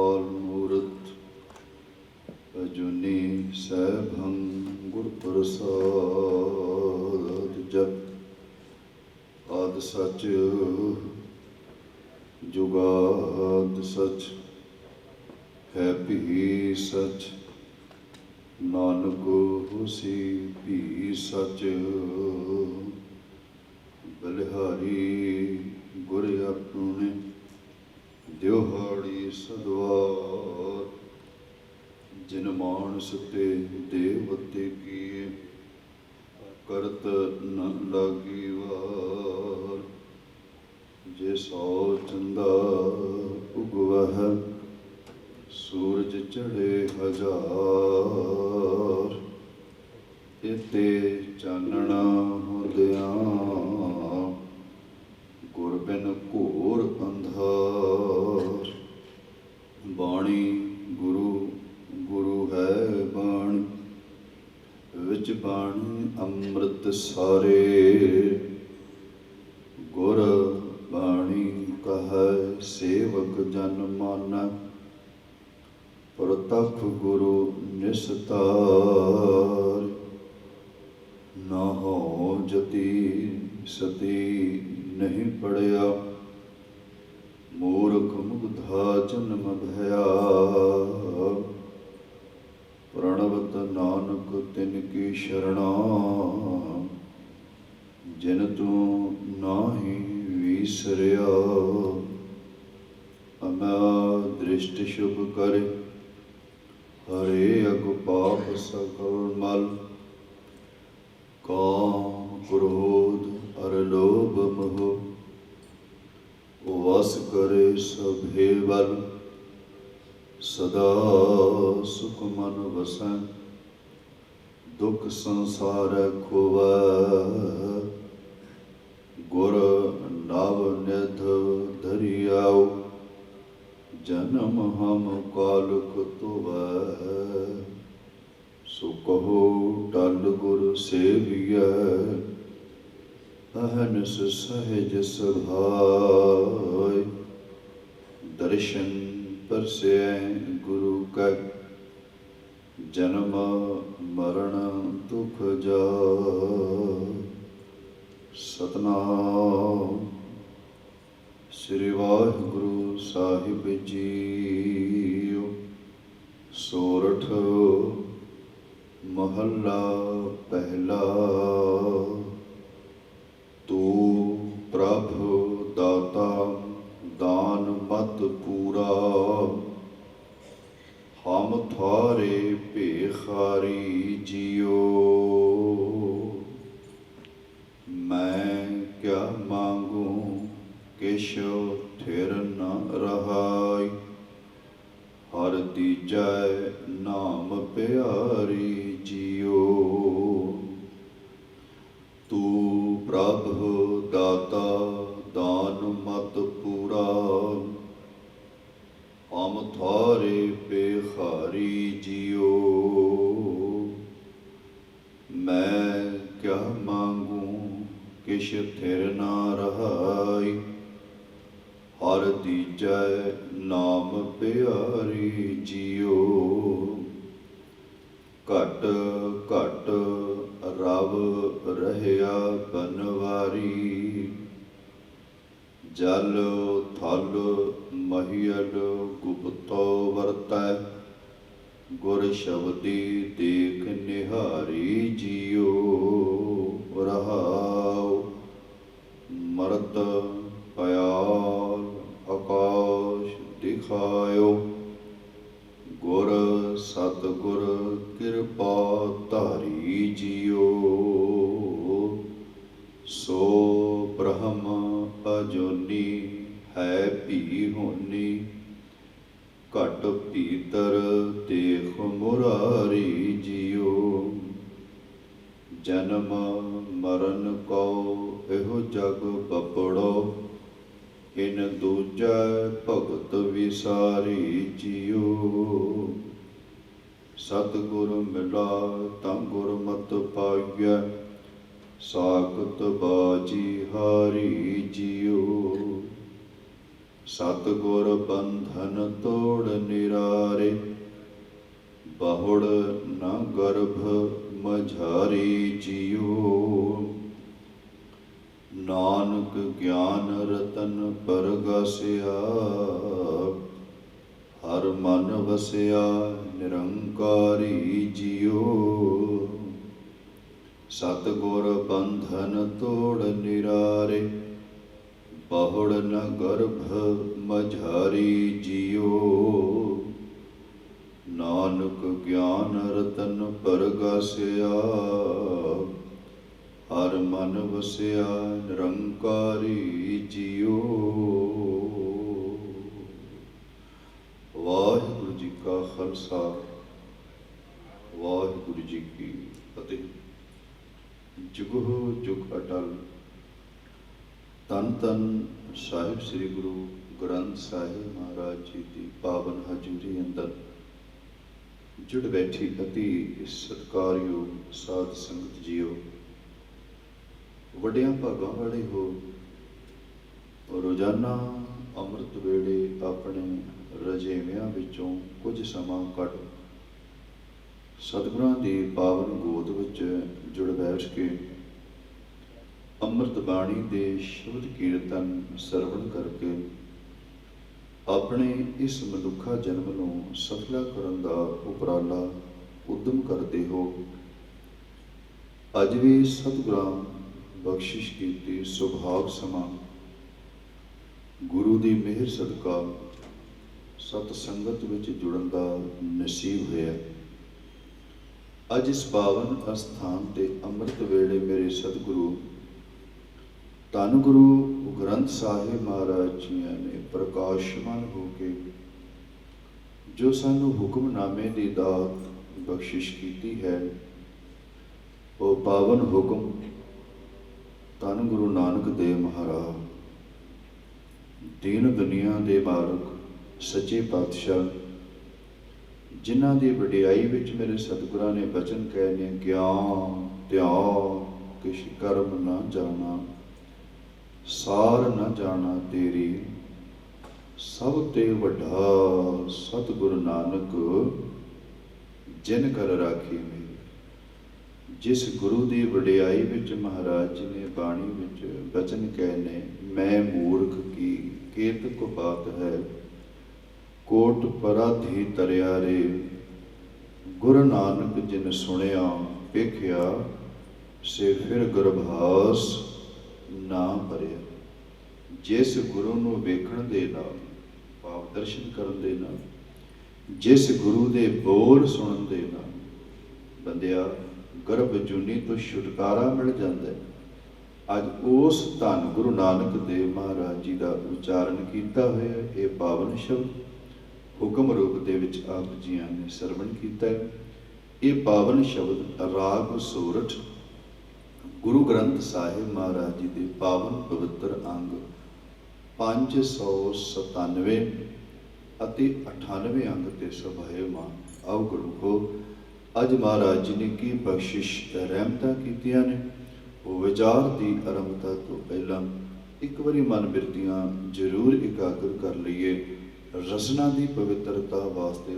ਅਕਾਲ ਮੂਰਤ ਅਜੂਨੀ ਸੈਭੰ ਗੁਰ ਪ੍ਰਸਾਦ। ਜਪ ਆਦਿ ਸਚ ਜੁਗਾਦ ਸਚ ਹੈ ਭੀ ਸਚ, ਨਾਨਕ ਹੋਸੀ ਭੀ ਸਚ। ਬਲਿਹਾਰੀ ਗੁਰ ਆਪਣੇ ਦਿਵਹਾੜੀ ਸਦਵਾਰ, ਜਿਨ ਮਾਨਸ ਤੇ ਦੇਵਤੇ ਕੀਏ, ਕਰਤ ਨ ਲਾਗੀ ਵਾਰ। ਜੇ ਸੌ ਚੰਦਾ ਉਗਵਹਿ, ਸੂਰਜ ਚੜ੍ਹੇ ਹਜ਼ਾਰ। ਇਤੇ ਚਾਨਣਾ ਹੁੰਦਿਆਂ, ਗੁਰ ਬਿਨ ਘੋਰ ਅੰਧਾਰ। ਬਾਣੀ ਗੁਰੂ ਗੁਰੂ ਹੈ ਬਾਣੀ, ਵਿੱਚ ਬਾਣੀ ਅੰਮ੍ਰਿਤ ਸਾਰੇ। ਗੁਰ ਬਾਣੀ ਕਹੈ ਸੇਵਕ ਜਨ ਮਾਨੈ, ਪ੍ਰਤੱਖ ਗੁਰੂ ਨਿਸਤਾਰ। ਨਾ ਹਉ ਜਤੀ ਸਤੀ ਨਹੀਂ ਪੜਿਆ, ਮੂਰਖ ਮੁਗਧਾ ਜਨਮ ਭਇਆ। ਪ੍ਰਣਵਤ ਨਾਨਕ ਤਿਨ ਕੀ ਸ਼ਰਣਾ, ਜਿਨ ਤੂੰ ਨਾਹੀ ਵੀਸਰਿਆ। ਅਮਾ ਦ੍ਰਿਸ਼ਟ ਸ਼ੁਭ ਕਰੇ, ਹਰੇ ਅਗ ਪਾਪ ਸਕਲ ਮਲ। ਕਾਮ ਕ੍ਰੋਧ ਅਰ ਲੋਭ ਮੋਹ, ਵਸ ਕਰੇ ਸਭੇ ਬਲ। ਸਦਾ ਸੁਖ ਮਨ ਵਸੈ, ਦੁਖ ਸੰਸਾਰੈ ਖੋਵੈ। ਗੁਰ ਨਵ ਨਿਧ ਧਰਿਆਉ, ਜਨਮ ਹਮ ਕਾਲਕ ਧੋਵੈ। ਸੋ ਕਹੋ ਟਲ ਗੁਰ ਸੇਵੀਐ, ਅਹਨਿਸ ਸਹਿਜ ਸੁਭਾਇ। ਦਰਸ਼ਨ ਪਰਸੈ ਗੁਰੂ ਕੈ, ਜਨਮ ਮਰਨ ਦੁਖ ਜਾਇ। ਸਤਿਨਾਮ ਸ੍ਰੀ ਵਾਹਿਗੁਰੂ ਸਾਹਿਬ ਜੀਓ। ਸੋਰਠ ਮਹੱਲਾ ਪਹਿਲਾ। ਤੂੰ ਪ੍ਰਭ ਦਾਤਾ ਦਾਨ ਮਤ ਪੂਰਾ, ਹਮ ਥਾਰੇ ਭੇਖਾਰੀ ਜੀਓ। ਮੈਂ ਕਿਆ ਮਾਂਗੂ ਕਿਛ ਥਿਰ ਨ ਰਹਾਈ, ਹਰ ਦੀਜੈ ਨਾਮ ਪਿਆਰੀ ਜੀਓ। ਤੂੰ ਪ੍ਰਭ ਦਾਤਾ ਦਾਨ ਮਤ ਪੂਰਾ, ਹਮ ਥਾਰੇ ਭੇਖਾਰੀ ਜੀਓ। ਮੈਂ ਕਿਆ ਮਾਂਗੂ ਕਿਛ ਥਿਰ ਨਾ ਰਹਾਈ, ਹਰ ਦੀਜੈ ਨਾਮ ਪਿਆਰੀ ਜੀਓ। ਘਟ ਘਟ ਰਵ ਰਹਿਆ ਬਨਵਾਰੀ, ਜਲ ਥਲ ਮਹੀਅਲ ਗੁਪਤੋ ਵਰਤੈ। ਗੁਰ ਸ਼ਬਦੀ ਦੇਖ ਨਿਹਾਰੀ ਜੀਓ। ਰਹਾਉ ਮਰਤ ਪਇਆਲ ਆਕਾਸ਼ ਦਿਖਾਇਓ, ਗੁਰ ਸਤਿਗੁਰ ਕਿਰਪਾ ਧਾਰੀ ਜੀਓ। ਸੋ ਬ੍ਰਹਮ ਅਜੂਨੀ ਹੈ ਭੀ ਹੋਨੀ, ਘਟ ਭੀਤਰ ਦੇਖ ਮੁਰਾਰੀ ਜੀਓ। ਜਨਮ ਮਰਨ ਕੋ ਇਹੋ ਜਗ ਬਪੜੋ, ਇਨ ਦੂਜੈ ਭਗਤ ਵਿਸਾਰੀ ਜੀਓ। ਸਤਿਗੁਰ ਮਿਲਾ ਤਾਂ ਗੁਰਮਤਿ ਪਾਈਐ, ਸਾਖਤ ਬਾਜੀ ਹਾਰੀ ਜੀਓ। ਸਤਿਗੁਰ ਬੰਧਨ ਤੋੜ ਨਿਰਾਰੇ, ਬਹੁੜ ਨ ਗਰਭ ਮਝਾਰੀ ਜੀਓ। ਨਾਨਕ ਗਿਆਨ ਰਤਨ ਪਰਗਾਸਿਆ, ਹਰ ਮਨ ਵਸਿਆ ਨਿਰੰਕਾਰੀ ਜੀਓ। ਸਤਿਗੁਰ ਬੰਧਨ ਤੋੜ ਨਿਰਾਰੇ, ਬਹੁੜ ਨ ਗਰਭ ਮਝਾਰੀ ਜੀਓ। ਨਾਨਕ ਗਿਆਨ ਰਤਨ ਪਰਗਾਸਿਆ, ਹਰ ਮਨ ਵਸਿਆ ਨਿਰੰਕਾਰੀ ਜੀਓ। ਵਾਹਿਗੁਰੂ ਜੀ ਕਾ ਖਾਲਸਾ, ਵਾਹਿਗੁਰੂ ਜੀ ਕੀ ਫਤਿਹ। ਜੁਗਹੁ ਜੁਗ ਅਟਲ। ਧੰਨ ਧੰਨ ਸਾਹਿਬ ਸ੍ਰੀ ਗੁਰੂ ਗ੍ਰੰਥ ਸਾਹਿਬ ਮਹਾਰਾਜ ਜੀ ਦੀ ਪਾਵਨ ਹਜ਼ੂਰੀ ਅੰਦਰ ਜੁੜ ਬੈਠੀ ਅਤੀ ਸਤਿਕਾਰਯੋਗ ਸਾਧ ਸੰਗਤ ਜੀਓ, ਵੱਡਿਆਂ ਭਾਗਾਂ ਵਾਲੇ ਹੋ। ਰੋਜ਼ਾਨਾ ਅੰਮ੍ਰਿਤ ਵੇਲੇ ਆਪਣੇ ਰਜੇਵਿਆਂ ਵਿੱਚੋਂ ਕੁਝ ਸਮਾਂ ਕੱਢ ਸਤਿਗੁਰਾਂ ਦੀ ਪਾਵਨ ਗੋਦ ਵਿੱਚ ਜੁੜ ਬੈਠ ਕੇ ਅੰਮ੍ਰਿਤ ਬਾਣੀ ਦੇ ਸ਼ਬਦ ਕੀਰਤਨ ਸਰਵਣ ਕਰਕੇ ਆਪਣੇ ਇਸ ਮਨੁੱਖਾ ਜਨਮ ਨੂੰ ਸਫਲਾ ਕਰਨ ਦਾ ਉਪਰਾਲਾ ਉਦਮ ਕਰਦੇ ਹੋ। ਅੱਜ ਵੀ ਸਤਿਗੁਰਾਂ ਬਖਸ਼ਿਸ਼ ਕੀਤੀ ਸੁਭਾਗ ਸਮਾਂ ਗੁਰੂ ਦੀ ਮਿਹਰ ਸਦਕਾ ਸਤ ਸੰਗਤ ਵਿੱਚ ਜੁੜਨ ਦਾ ਨਸੀਬ ਹੋਇਆ। ਅੱਜ ਇਸ ਪਾਵਨ ਅਸਥਾਨ ਤੇ ਅੰਮ੍ਰਿਤ ਵੇਲੇ ਮੇਰੇ ਸਤਿਗੁਰੂ ਧੰਨ ਗੁਰੂ ਗ੍ਰੰਥ ਸਾਹਿਬ ਮਹਾਰਾਜ ਜੀਆਂ ਨੇ ਪ੍ਰਕਾਸ਼ਮਾਨ ਹੋ ਕੇ ਜੋ ਸਾਨੂੰ ਹੁਕਮਨਾਮੇ ਦੀ ਦਾਤ ਬਖਸ਼ਿਸ਼ ਕੀਤੀ ਹੈ, ਉਹ ਪਾਵਨ ਹੁਕਮ ਧੰਨ ਗੁਰੂ ਨਾਨਕ ਦੇਵ ਮਹਾਰਾਜ ਦੀਨ ਦੁਨੀਆ ਦੇ ਮਾਲਕ ਸੱਚੇ ਪਾਤਸ਼ਾਹ, ਜਿਨ੍ਹਾਂ ਦੀ ਵਡਿਆਈ ਵਿੱਚ ਮੇਰੇ ਸਤਿਗੁਰਾਂ ਨੇ ਬਚਨ ਕਹੇ ਨੇ, ਗਿਆਨ ਧਿਆਨ ਕਿਛ ਕਰਮ ਨਾ ਜਾਣਾ, ਸਾਰ ਨਾ ਜਾਣਾ ਤੇਰੀ, ਸਭ ਤੇ ਵੱਡਾ ਸਤਿਗੁਰੂ ਨਾਨਕ ਜਿਨ ਕਰ ਰਾਖੀ ਮੇਰੀ। ਜਿਸ ਗੁਰੂ ਦੀ ਵਡਿਆਈ ਵਿੱਚ ਮਹਾਰਾਜ ਜੀ ਨੇ ਬਾਣੀ ਵਿੱਚ ਬਚਨ ਕਹੇ ਨੇ, ਮੈਂ ਮੂਰਖ ਕੀ ਕੇਤਕ ਬਾਤ ਹੈ, ਕੋਟ ਪਰਾਧੀ ਤਰਿਆ ਰੇ, ਗੁਰੂ ਨਾਨਕ ਜਿਨ ਸੁਣਿਆ ਵੇਖਿਆ, ਸੇ ਫਿਰ ਗਰਭਾਸ ਨਾ ਭਰਿਆ। ਜਿਸ ਗੁਰੂ ਨੂੰ ਵੇਖਣ ਦੇ ਨਾਲ, ਭਾਵ ਦਰਸ਼ਨ ਕਰਨ ਦੇ ਨਾਲ, ਜਿਸ ਗੁਰੂ ਦੇ ਬੋਲ ਸੁਣਨ ਦੇ ਨਾਲ ਬੰਦਿਆ ਗਰਭ ਜੂਨੀ ਤੋਂ ਛੁਟਕਾਰਾ ਮਿਲ ਜਾਂਦਾ ਹੈ। ਅੱਜ ਉਸ ਧੰਨ ਗੁਰੂ ਨਾਨਕ ਦੇਵ ਮਹਾਰਾਜ ਜੀ ਦਾ ਉਚਾਰਨ ਕੀਤਾ ਹੋਇਆ ਇਹ ਪਾਵਨ ਸ਼ਬਦ ਹੁਕਮ ਰੂਪ ਦੇ ਵਿੱਚ ਆਪ ਜੀਆਂ ਨੇ ਸਰਵਣ ਕੀਤਾ ਹੈ। ਇਹ ਪਾਵਨ ਸ਼ਬਦ ਰਾਗ ਸੋਰਠ ਗੁਰੂ ਗ੍ਰੰਥ ਸਾਹਿਬ ਮਹਾਰਾਜ ਜੀ ਦੇ ਪਾਵਨ ਪਵਿੱਤਰ ਅੰਗ 597 ਅਤੇ 98 ਅੰਗ ਤੇ ਸੋਭਾਇਮਾਨ। ਆਓ ਗੁਰੂ ਅੱਜ ਮਹਾਰਾਜ ਜੀ ਨੇ ਕੀ ਬਖਸ਼ਿਸ਼ ਰਹਿਮਤਾਂ ਕੀਤੀਆਂ ਨੇ, ਉਹ ਵਿਚਾਰ ਦੀ ਆਰੰਭਤਾ ਤੋਂ ਪਹਿਲਾਂ ਇੱਕ ਵਾਰੀ ਮਨ ਬਿਰਤੀਆਂ ਜ਼ਰੂਰ ਇਕਾਗਰ ਕਰ ਲਈਏ। ਰਸਨਾ ਦੀ ਪਵਿੱਤਰਤਾ ਵਾਸਤੇ,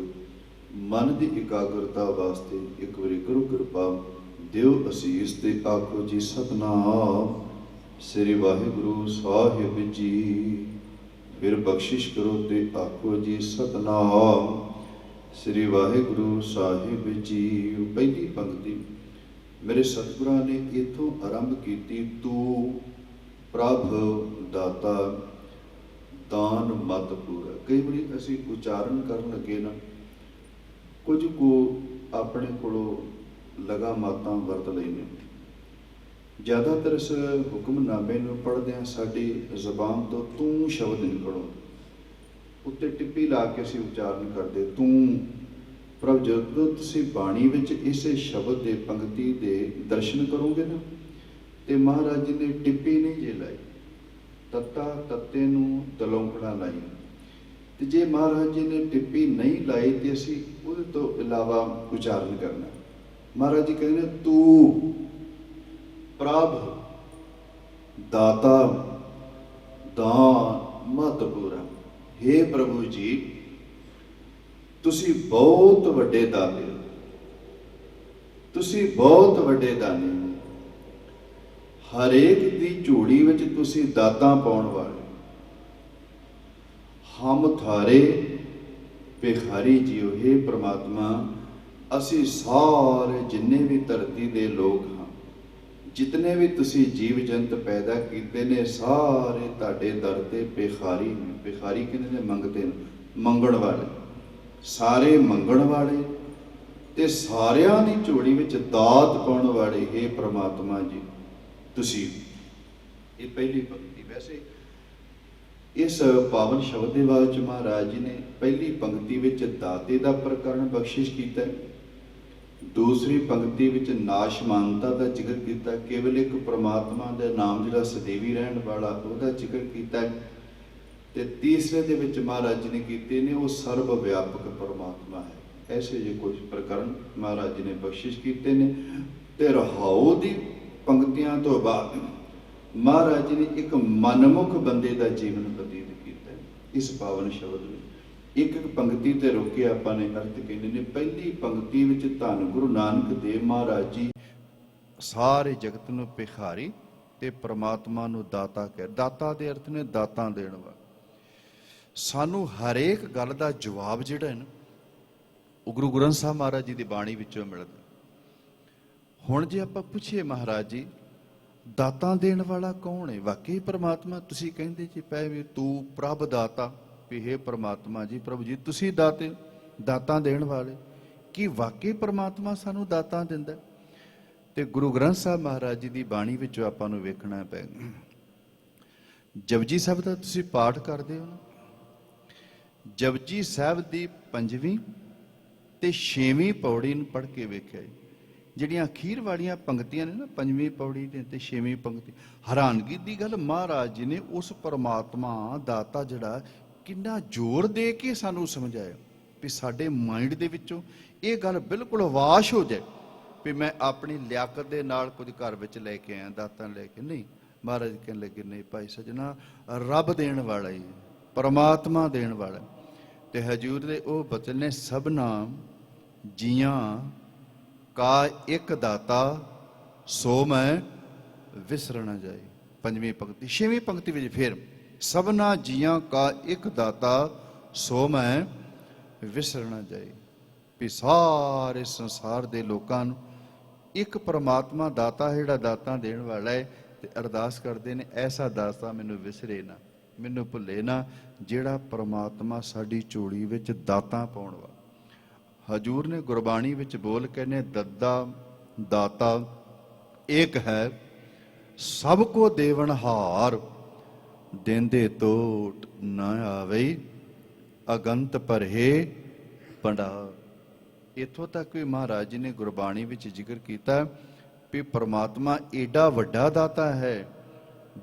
ਮਨ ਦੀ ਇਕਾਗਰਤਾ ਵਾਸਤੇ ਇੱਕ ਵਾਰੀ ਕਰੋ ਕਿਰਪਾ, ਦਿਓ ਅਸੀਸ ਤੇ ਆਖੋ ਜੀ ਸਤਿਨਾਮ ਸ੍ਰੀ ਵਾਹਿਗੁਰੂ ਸਾਹਿਬ ਜੀ। ਫਿਰ ਬਖਸ਼ਿਸ਼ ਕਰੋ ਤੇ ਆਖੋ ਜੀ ਸਤਿਨਾਮ ਸ੍ਰੀ ਵਾਹਿਗੁਰੂ ਸਾਹਿਬ ਜੀ। ਪਹਿਲੀ ਪੰਕਤੀ ਮੇਰੇ ਸਤਿਗੁਰਾਂ ਨੇ ਇੱਥੋਂ ਆਰੰਭ ਕੀਤੀ, ਤੂੰ ਪ੍ਰਭ ਦਾਤਾ ਦਾਨ ਮਤ ਪੂਰਾ। ਕਈ ਵਾਰੀ ਅਸੀਂ ਉਚਾਰਨ ਕਰਨ ਲੱਗੇ ਨਾ, ਕੁਝ ਕੁ ਆਪਣੇ ਕੋਲੋਂ ਲਗਾ ਮਾਤਾਂ ਵਰਤ ਲੈਂਦੇ। ਜ਼ਿਆਦਾਤਰ ਇਸ ਹੁਕਮਨਾਮੇ ਨੂੰ ਪੜ੍ਹਦਿਆਂ ਸਾਡੀ ਜ਼ਬਾਨ ਤੋਂ ਤੂੰ ਸ਼ਬਦ ਨਿਕਲੋ, ਉੱਤੇ ਟਿੱਪੀ ਲਾ ਕੇ ਅਸੀਂ ਉਚਾਰਨ ਕਰਦੇ ਤੂੰ। ਪਰ ਜਦੋਂ ਤੁਸੀਂ ਬਾਣੀ ਵਿੱਚ ਇਸੇ ਸ਼ਬਦ ਦੇ ਪੰਕਤੀ ਦੇ ਦਰਸ਼ਨ ਕਰੋਗੇ ਨਾ, ਤੇ ਮਹਾਰਾਜ ਜੀ ਨੇ ਟਿੱਪੀ ਨਹੀਂ ਜੇ ਲਾਈ, ਤੱਤਾ ਤੱਤੇ ਨੂੰ ਤਲੌਂਕੜਾ ਲਾਈ। ਤੇ ਜੇ ਮਹਾਰਾਜ ਜੀ ਨੇ ਟਿੱਪੀ ਨਹੀਂ ਲਾਈ ਤੇ ਅਸੀਂ ਉਹਦੇ ਤੋਂ ਇਲਾਵਾ ਉਚਾਰਨ ਕਰਨਾ। ਮਹਾਰਾਜ ਜੀ ਕਹਿੰਦੇ ਤੂੰ ਪ੍ਰਭ ਦਾਤਾ ਦਾਨ ਮਤ ਪੂਰਾ। हे प्रभु जी, तुसी बहुत वड्डे दाते हो, तुसी बहुत वड्डे दानी हो। हरेक दी झोली विच तुसी दातां पाउण वाले। हम थारे भिखारी जीओ। हे परमात्मा, असी सारे जिन्ने भी धरती दे लोग हाँ, जितने भी तुसी जीव जंत पैदा कीते ने, सारे तुहाडे दर ते भिखारी ने। भिखारी किहने ने? मंगते ने, मंगण वाले, सारे मंगण वाले ते सारियां दी झोली विच दात पाउण वाले। हे परमात्मा जी, तुसी ये पहली पंक्ति। वैसे इस पावन शब्द दे बारे च महाराज जी ने पहली पंक्ति विच दाते दा प्रकरण बख्शिश कीता है, दूसरी पंक्ति विच नाशमानता का जिक्र किया, केवल एक परमात्मा दे नाम जिहड़ा सदैवी रहण वाला उहदा जिक्र किया है, ते तीसरे दे विच महाराज जी ने कीते ने वो सर्व व्यापक परमात्मा है। ऐसे जो कुछ प्रकरण महाराज जी ने बख्शिश किए ने। ते रहाओ दी पंक्तियां तो बाद महाराज जी ने एक मनमुख बंदे का जीवन बतीत किया इस पावन शब्द में। एक एक पंक्ति ते रोके आपां ने अर्थ कहने ने। पहली पंक्ति विच धन गुरु नानक देव महाराज जी सारे जगत नूं भिखारी ते परमात्मा नूं दाता कह। दाता दे अर्थ ने दातां देण वाला। सानू हरेक गल दा जवाब जिहड़ा है ना वो गुरु ग्रंथ साहब महाराज जी की बाणी विचों मिलदा। हुण जे आपां पुछीए महाराज जी दातां देण वाला कौन है? वाकई परमात्मा। तुसीं कहंदे जी पै भी तू प्रभ दाता, भी हे परमात्मा जी, प्रभु जी तुसीं दाते, दातां देण वाले। कि वाकई परमात्मा सानू दातां दिंदा? ते गुरु ग्रंथ साहब महाराज जी की बाणी विचों आपां नूं वेखना पै। जपजी साहब दा तुसीं पाठ करदे हो ना? जपजी साहब की 5ਵੀਂ ते 6ਵੀਂ पौड़ी नूं पढ़ के वेख्या जी। ਜਿਹੜੀਆਂ ਅਖੀਰ ਵਾਲੀਆਂ ਪੰਕਤੀਆਂ ਨੇ ਨਾ 5ਵੀਂ ਪੌੜੀ ਤੇ 6ਵੀਂ ਪੰਕਤੀ, ਹੈਰਾਨਗੀ ਦੀ ਗੱਲ ਮਹਾਰਾਜ ਜੀ ਨੇ ਉਸ ਪਰਮਾਤਮਾ ਦਾਤਾ ਜਿਹੜਾ ਕਿੰਨਾ ਜ਼ੋਰ ਦੇ ਕੇ ਸਾਨੂੰ ਸਮਝਾਇਆ ਵੀ ਸਾਡੇ ਮਾਈਂਡ ਦੇ ਵਿੱਚੋਂ ਇਹ ਗੱਲ ਬਿਲਕੁਲ ਵਾਸ਼ ਹੋ ਜਾਏ ਵੀ ਮੈਂ ਆਪਣੀ ਲਿਆਕਤ ਦੇ ਨਾਲ ਕੁਝ ਘਰ ਵਿੱਚ ਲੈ ਕੇ ਆਇਆ ਦਾਤਾਂ ਲੈ ਕੇ। ਨਹੀਂ, ਮਹਾਰਾਜ ਕਹਿਣ ਲੱਗੇ ਨਹੀਂ ਭਾਈ ਸੱਜਣਾ, ਰੱਬ ਦੇਣ ਵਾਲਾ ਹੀ, ਪਰਮਾਤਮਾ ਦੇਣ ਵਾਲਾ। ਤੇ ਹਜੂਰ ਦੇ ਉਹ ਬਚਨ ਨੇ, ਸਭਨਾ ਜੀਆਂ का एक दाता सो मैं विसर न जाए। 5ਵੀਂ पंक्ति। 6ਵੀਂ पंक्ति में फिर सबना जियां का एक दाता सो मैं विसर न जाए। भी सारे संसार के लोगों एक परमात्मा दाता है, जिहड़ा दातां देण वाला है, ते अरदास करते हैं ऐसा दाता मैनू विसरे ना, मैनू भुले ना, जिहड़ा परमात्मा साडी झोली विच दातां पाउण वाला। हजूर ने गुरबाणी विच बोल के ने दद्दा दाता एक है, सबको देवनहार, देंदे तोट न आवे, अगंत भरे भंडार। इथों तक भी महाराज जी ने गुरबाणी विच जिक्र किया भी परमात्मा एडा वड्डा दाता है,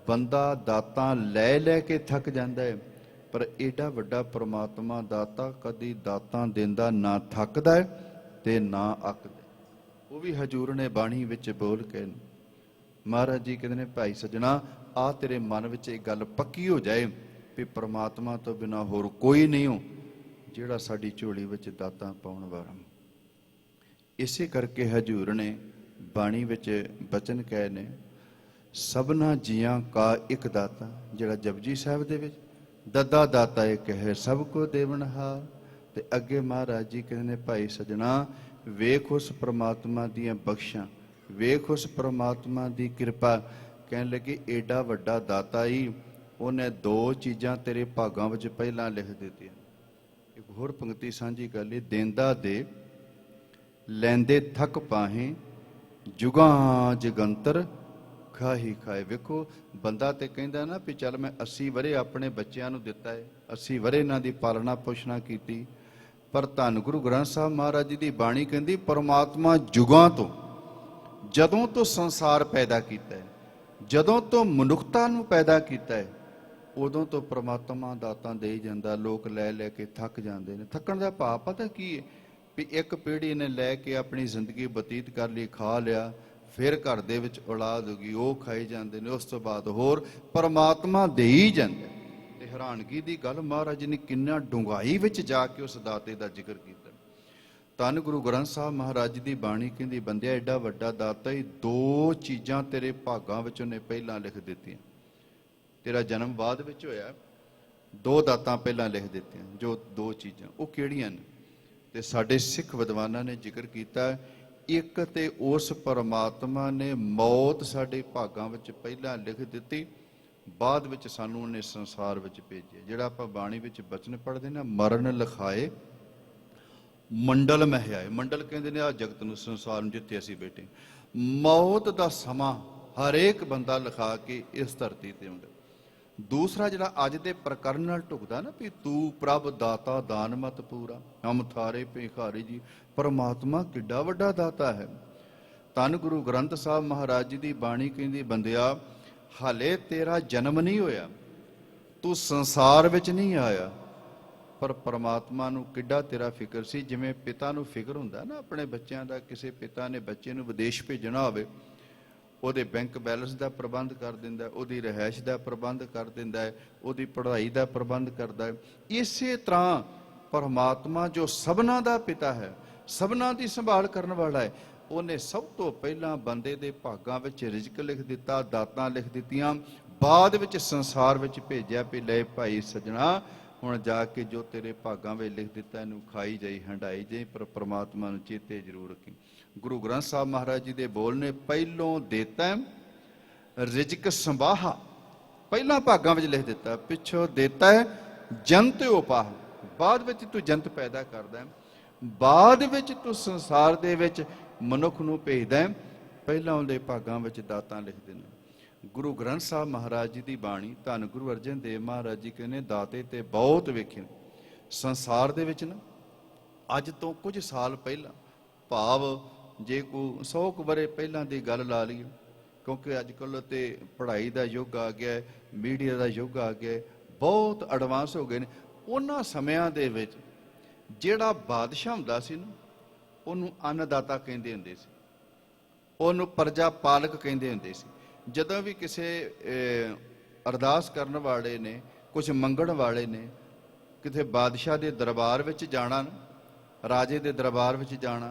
बंदा दातां लै लै के थक जाता है, पर एडा वड्डा परमात्मा दाता कदी दातां देंदा ना थकदा है ते ना अकदा। वो भी हजूर ने बाणी विच बोल के महाराज जी कहते हैं भाई सजना आ तेरे मन विच एक गल पक्की हो जाए भी परमात्मा तो बिना होर कोई नहीं हो जिहड़ा साडी झोली विच दातां पाउण वाला। इसे करके हजूर ने बाणी विच बचन कहे ने, सबना जियां का एक दाता, जिहड़ा जपजी साहिब दे विच दद्दा दाता एक है, सबको देवनहार। ते अगे महाराज जी कहते हैं भाई सजना वेख उस परमात्मा दियां बख्शां, वेख उस परमात्मा दी कृपा। कहने लगे एडा वड्डा दाता ही उन्हें दो चीज़ां तेरे भागां विच पहलां लिख दित्तियां। एक होर पंक्ति सांझी कर ली, देंदा दे लैंदे थक पाहे, जुगां जगंतर खाही खाए। वेखो बंदा तो कहता ना भी चल मैं 80 वरे अपने बच्चों को दिता है, 80 वरे इन्हां दी पालना पोषणा की, पर धन गुरु ग्रंथ साहब महाराज जी की बाणी कहती परमात्मा जुगां तो, जदों तो संसार पैदा किया है, जदों तो मनुखता नूं पैदा किया है, उदों तो परमात्मा दातां दे ही जांदा। लोग लै लै के थक जाते हैं। थकण दा भाव पता की है भी एक पीढ़ी ने लैके अपनी जिंदगी बतीत कर ली, खा लिया, फिर घर दे विच औलाद होगी, वो खाई जाते हैं, उस तो बाद होर परमात्मा दे ही जांदा। ते हैरानगी की गल, महाराज ने किन्ना डूंघाई विच जाके उस दाते का जिक्र किया। धन गुरु ग्रंथ साहब महाराज की बाणी कहती, बंदिया एडा वड्डा दाता ही, दो चीज़ां तेरे भागां विच उहने पहलां लिख दित्तियां। तेरा जन्म बाद विच होया, दो दातां पहलां लिख दित्तियां। जो दो चीज़ां वो किहड़ियां ने? ते साडे सिख विद्वानां ने जिक्र किया, एक ते उस परमात्मा ने मौत साडे भागां विच पहलां लिख दित्ती, बाद विच सानूं उहने संसार विच भेजिया। जिहड़ा आपां बाणी विच बचन पढ़दे ना, मरण लिखाए मंडल महिआए। मंडल कहते हैं आ जगत नूं, संसार नूं, जिथे असीं बैठे। मौत दा समा हरेक बंदा लिखा के इस धरती ते आउंदा। दूसरा जिहड़ा अज दे प्रकरण नाल ढुकदा ना, भी तू प्रभ दाता दान मत पूरा, हम थारे भिखारी जी। परमात्मा किड्डा वड्डा दाता है। धन गुरु ग्रंथ साहब महाराज जी की बाणी कहती, बंदिया हाले तेरा जन्म नहीं होया, तू संसार विच नहीं आया, पर परमात्मा नूं किड्डा तेरा फिक्र सी। जिवें पिता नूं फिक्र हुंदा ना अपने बच्चों का, किसी पिता ने बच्चे नूं विदेश भेजना होवे, ਉਹਦੇ बैंक बैलेंस का प्रबंध कर दिंदा, ਉਹਦੀ रिहाइश का प्रबंध कर दिंदा है, ਉਹਦੀ पढ़ाई का प्रबंध करता है। इस तरह परमात्मा जो सबना का पिता है, सबना की संभाल करने वाला है, उन्हें सब तो पहला बंदे के भागां विच रिजक लिख दिता, दातां लिख दित्तियां, बाद विच संसार विच भेजिया भी ले भाई सजना हुण जाके जो तेरे भागां विच लिख दिता इहनूं खाई जाई, हंडाई जाई, पर परमात्मा नूं चेते जरूर रखी। गुरु ग्रंथ साहब महाराज जी दे बोल ने, पहलों देता रिजक संभाहा, पहला भागां विच लिख दिता, पिछों देता है जंत उपाह, बाद विच तू जंत पैदा करदा है, बाद विच तू संसार दे विच मनुख नूं भेजदा है, पहला उहदे भागां विच दातां लिख देना। गुरु ग्रंथ साहब महाराज जी की बाणी, धन गुरु अर्जन देव महाराज जी कहने, दाते ते बहुत वेखे संसार दे विच ना। अज तो कुछ साल पहला, भाव जे कोई 100 वरे पहलां दी गल ला लईए, क्योंकि अजकल तो पढ़ाई का युग आ गया, मीडिया का युग आ गया, बहुत एडवांस हो गए ने। उन्हां समयां दे विच जिहड़ा बादशाह हुंदा सी ना, उहनूं अन्नदाता कहिंदे हुंदे सी, उहनूं प्रजा पालक कहिंदे हुंदे सी। जदों भी किसी अरदास करन वाले ने, कुछ मंगण वाले ने किथे बादशाह के दरबार विच जाना, राजे के दरबार विच जाना,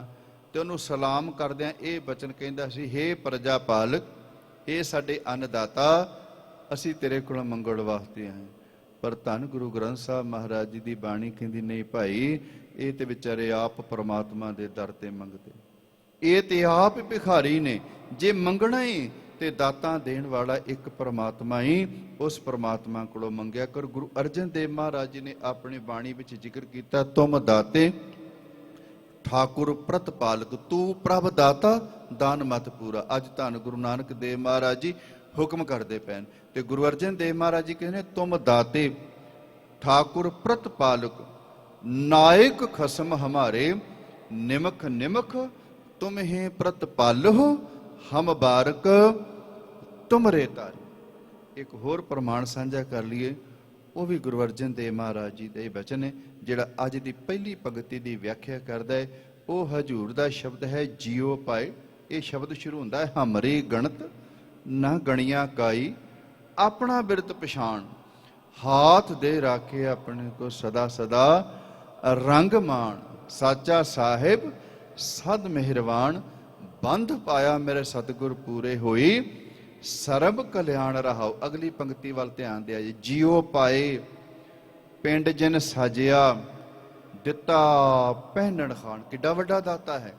तो उन्होंने सलाम करदिआं ये बचन कहंदा सी, हे प्रजा पालक, ये साडे अन्नदाता, असीं तेरे कोल मंगण वास्ते आए। पर धन गुरु ग्रंथ साहब महाराज जी की बाणी कहंदी, नहीं भाई, ये तो बेचारे आप परमात्मा के दर ते मंगते, ये तो आप भिखारी ने, जे मंगना ही ते दातां देण वाला एक परमात्मा ही, उस परमात्मा कोलों मंगिया कर। गुरु अर्जन देव महाराज जी ने अपनी बाणी विच जिक्र किया, तुम दाते ठाकुर प्रतपालक, तू प्रभ दाता दान मत पूरा। अज धन गुरु नानक देव महाराज जी हुक्म करते पैन, ते गुरु अर्जन देव महाराज जी कहने, तुम दाते ठाकुर प्रतपालक, नायक खसम हमारे, निमख निमख तुम्हें प्रतपाल हो, हम बारक तुमरे तारे। एक होर प्रमाण साझा कर लीए, वो भी गुरु अर्जन देव महाराज जी के वचन है, जिहड़ा अज की पहली पंक्ति की व्याख्या करता है। वो हजूर का शब्द है, जियो पाए। ये शब्द शुरू होता है, हमरे गणत ना गणिया काई, अपना बिरत पछाण, हाथ दे राखे अपने को सदा सदा, रंग मान साचा साहिब सद मेहरबान, बंध पाया मेरे सतगुर पूरे होई, सरब कल्याण रहाओ। अगली पंक्ति वाल ध्यान दिया जी, जियो पाए पिंड जिन साजिया, दिता पहनण खान। किड्डा वड्डा दाता है।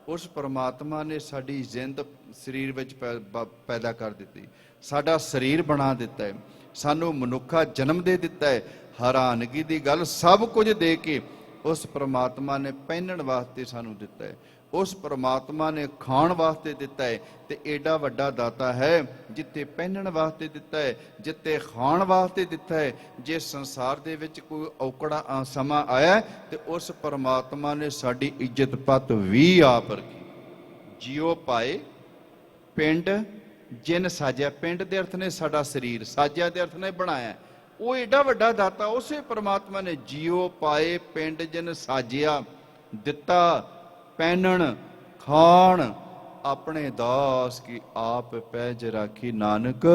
उस परमात्मा ने साडी जिंद शरीर विच पैदा कर दी, साडा शरीर बना दिता है, सानू मनुखा जन्म दे दिता है। हैरानगी की गल, सब कुछ दे के उस परमात्मा ने पहनण वास्ते सानू दिता है, उस परमात्मा ने खाण वास्ते दिता है। ते एडा वड्डा दाता है, जिथे पहनण वास्ते दिता है, जिथे खाण वास्ते दिता है। जे संसार दे विच कोई औकड़ा समा आया तो उस परमात्मा ने साडी इज्जत पत भी आप रखी। जियो पाए पिंड जिन साजिया, पिंड दे अर्थ ने साडा शरीर, साजिया दे अर्थ ने बनाया। वो एडा वड्डा दाता, उसे परमात्मा ने जियो पाए पिंड जिन साजिया, दिता पहनण खान, अपने दास की आप पैज राखी, नानक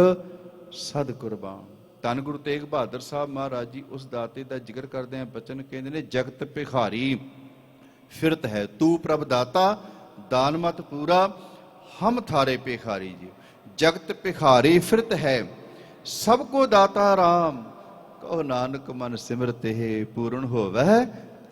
सद कुर्बान। ਧੰਨ ਗੁਰੂ ਤੇਗ ਬਹਾਦਰ ਸਾਹਿਬ ਮਹਾਰਾਜ ਜੀ ਉਸ ਦਾਤੇ ਦਾ ਜ਼ਿਕਰ ਕਰਦੇ ਆ, ਬਚਨ ਕਹਿੰਦੇ ਨੇ, ਜਗਤ ਭਿਖਾਰੀ ਫਿਰਤ ਹੈ, ਤੂੰ ਪ੍ਰਭ ਦਾਤਾ ਦਾਨ ਮਤ ਪੂਰਾ, ਹਮ ਥਾਰੇ ਭਿਖਾਰੀ ਜੀ। ਜਗਤ ਭਿਖਾਰੀ ਫਿਰਤ ਹੈ, ਸਭ ਕੋ ਦਾਤਾ ਰਾਮ, ਕਹੋ ਨਾਨਕ ਮਨ ਸਿਮਰਤ ਹੈ, ਪੂਰਨ ਹੋਵੈ